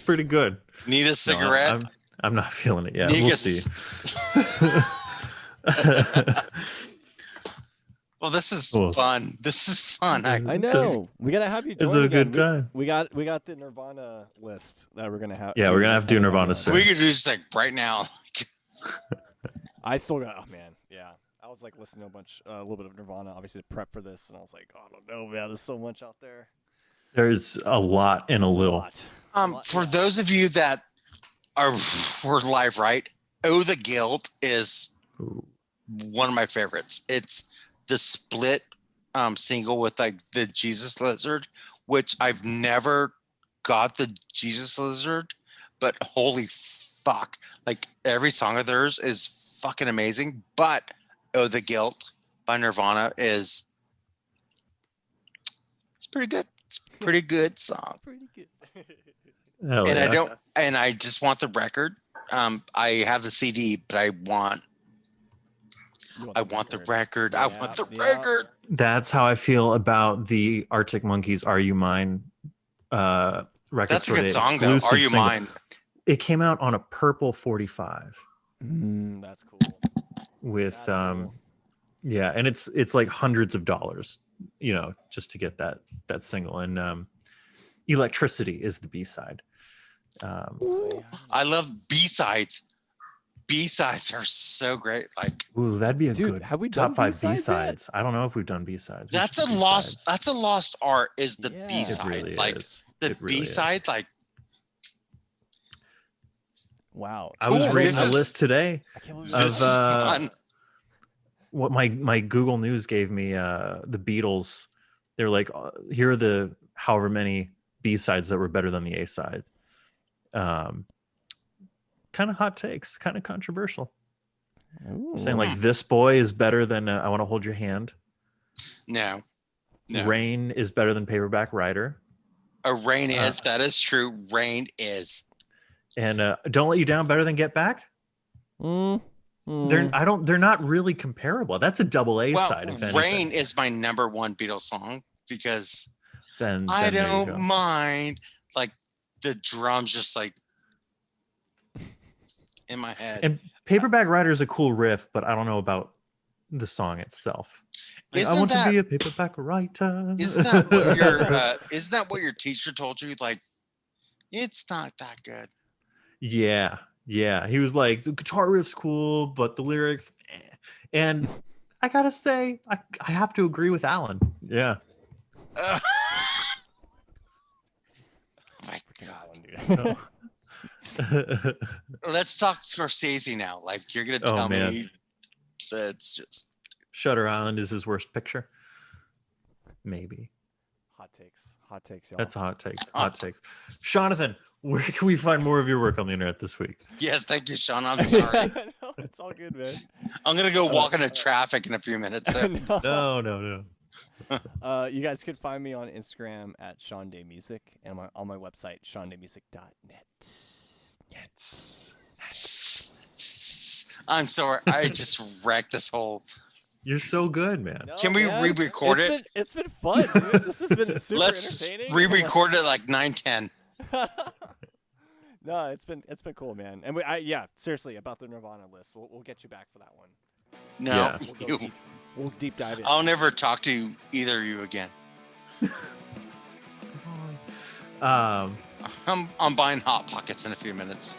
Pretty good. Need a cigarette? I'm not feeling it yet. Need We'll a see. Well, this is Cool. fun. This is fun. I know. We gotta have you join It's a again. good time. We got the Nirvana list that we're gonna have. Yeah, we're gonna have to do next time we Nirvana you on. soon. We could do just like right now. I still got. Oh man, yeah. I was like listening to a little bit of Nirvana, obviously to prep for this, and I was like, oh, I don't know, man. There's so much out there. There's a lot in a There's little. lot. For those of you that we're live, right? Oh, the Guilt is Ooh. one of my favorites. It's the split single with like the Jesus Lizard, which I've never got the Jesus Lizard, but holy fuck. Like every song of theirs is fucking amazing. But Oh, the Guilt by Nirvana it's pretty good. It's a pretty good song. Pretty good. Hell And yeah. I just want the record. I have the CD, but I want the record. I want the record. That's how I feel about the Arctic Monkeys "Are You Mine" record. That's a store good day song, though. exclusive Are You single. Mine? It came out on a purple 45 That's cool. with That's cool. yeah, and it's like hundreds of dollars, just to get that single. And Electricity is the B-side. Ooh, I love B-sides. B-sides are so great. Like Ooh, that'd be a Dude, good have we done top 5 B-sides yet? B-sides. I don't know if we've done B-sides. We that's should a do lost B-sides. art is the Yeah. It It B-side. really Like is. the It really is. B-side, like Wow. I was Ooh, reading this the is- list today I can't believe of, this is fun. what my Google News gave me. The Beatles, they're like, here are the however many B-sides that were better than the A-side. Kind of hot takes, kind of controversial. Ooh. Saying like This Boy is better than I Want to Hold Your Hand. No. Rain is better than Paperback Writer. Rain is, that is true. Rain is. And Don't Let You Down better than Get Back. They're not really comparable. That's a double A Well, side. If anything. Rain is my number one Beatles song because Then I there you go. don't mind. Like the drums just like in my head. And Paperback Writer is a cool riff, but I don't know about the song itself. Like, I Isn't want that- to be a paperback writer. Isn't that what your teacher told you? Like, it's not that good. Yeah. He was like, the guitar riff's cool, but the lyrics, eh. And I gotta say, I have to agree with Alan. Yeah. Oh my God. Let's talk Scorsese now. Like, you're gonna tell man. me that's just Shutter Island is his worst picture. Maybe. Hot takes, y'all. That's a hot take. Hot takes. Jonathan, where can we find more of your work on the internet this week? yes. Thank you, Sean. I'm sorry. No, it's all good, man. I'm gonna go walk into traffic in a few minutes. So. No. You guys could find me on Instagram at Sean Day Music and on my website, seandaymusic.net. I'm sorry. I just wrecked this whole. You're so good, man. No, Can we man, re-record It's been fun, dude. This has been super Let's entertaining. re-record it like 9:10. No, it's been cool, man. And seriously, about the Nirvana list, we'll get you back for that one. No, Yeah. We'll deep dive in. I'll never talk to either of you again. I'm buying Hot Pockets in a few minutes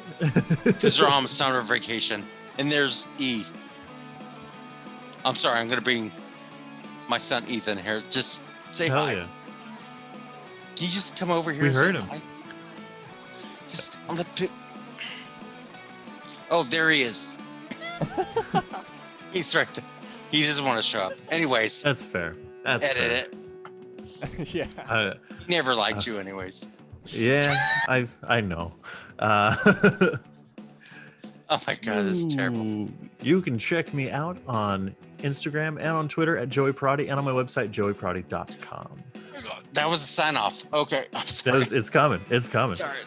because they're on summer vacation. And there's E. I'm sorry. I'm gonna bring my son Ethan here. Just say Hell hi. yeah. Can you just come over here? We and heard say him. hi? Just on the pic. Oh, there he is. He's right there. He doesn't want to show up. Anyways, That's fair. That's fair. edit it. Yeah. He never liked you, anyways. Yeah, I know. Oh my god, this is terrible. You can check me out on Instagram and on Twitter at Joey Prodi and on my website joeyprodi.com. That was a sign off. Okay, I'm sorry. It's coming. It's coming. Sorry.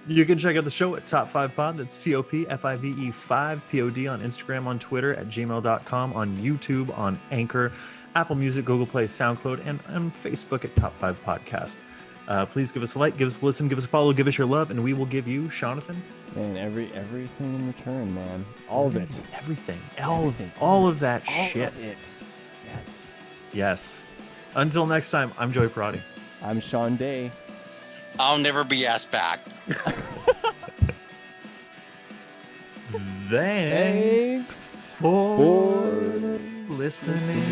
You can check out the show at Top 5 Pod. That's TOPFIVE 5 POD on Instagram, on Twitter, at gmail.com, on YouTube, on Anchor, Apple Music, Google Play, SoundCloud, and on Facebook at Top 5 Podcast. Please give us a like, give us a listen, give us a follow, give us your love, and we will give you, Jonathan. Man, everything in return, man. All of it. Everything. Everything. All of that All shit. of it. Yes. Yes. Until next time, I'm Joey Prodi. I'm Sean Day. I'll never be asked back. Thanks for listening.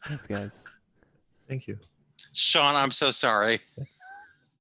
Thanks, guys. Thank you. Sean, I'm so sorry.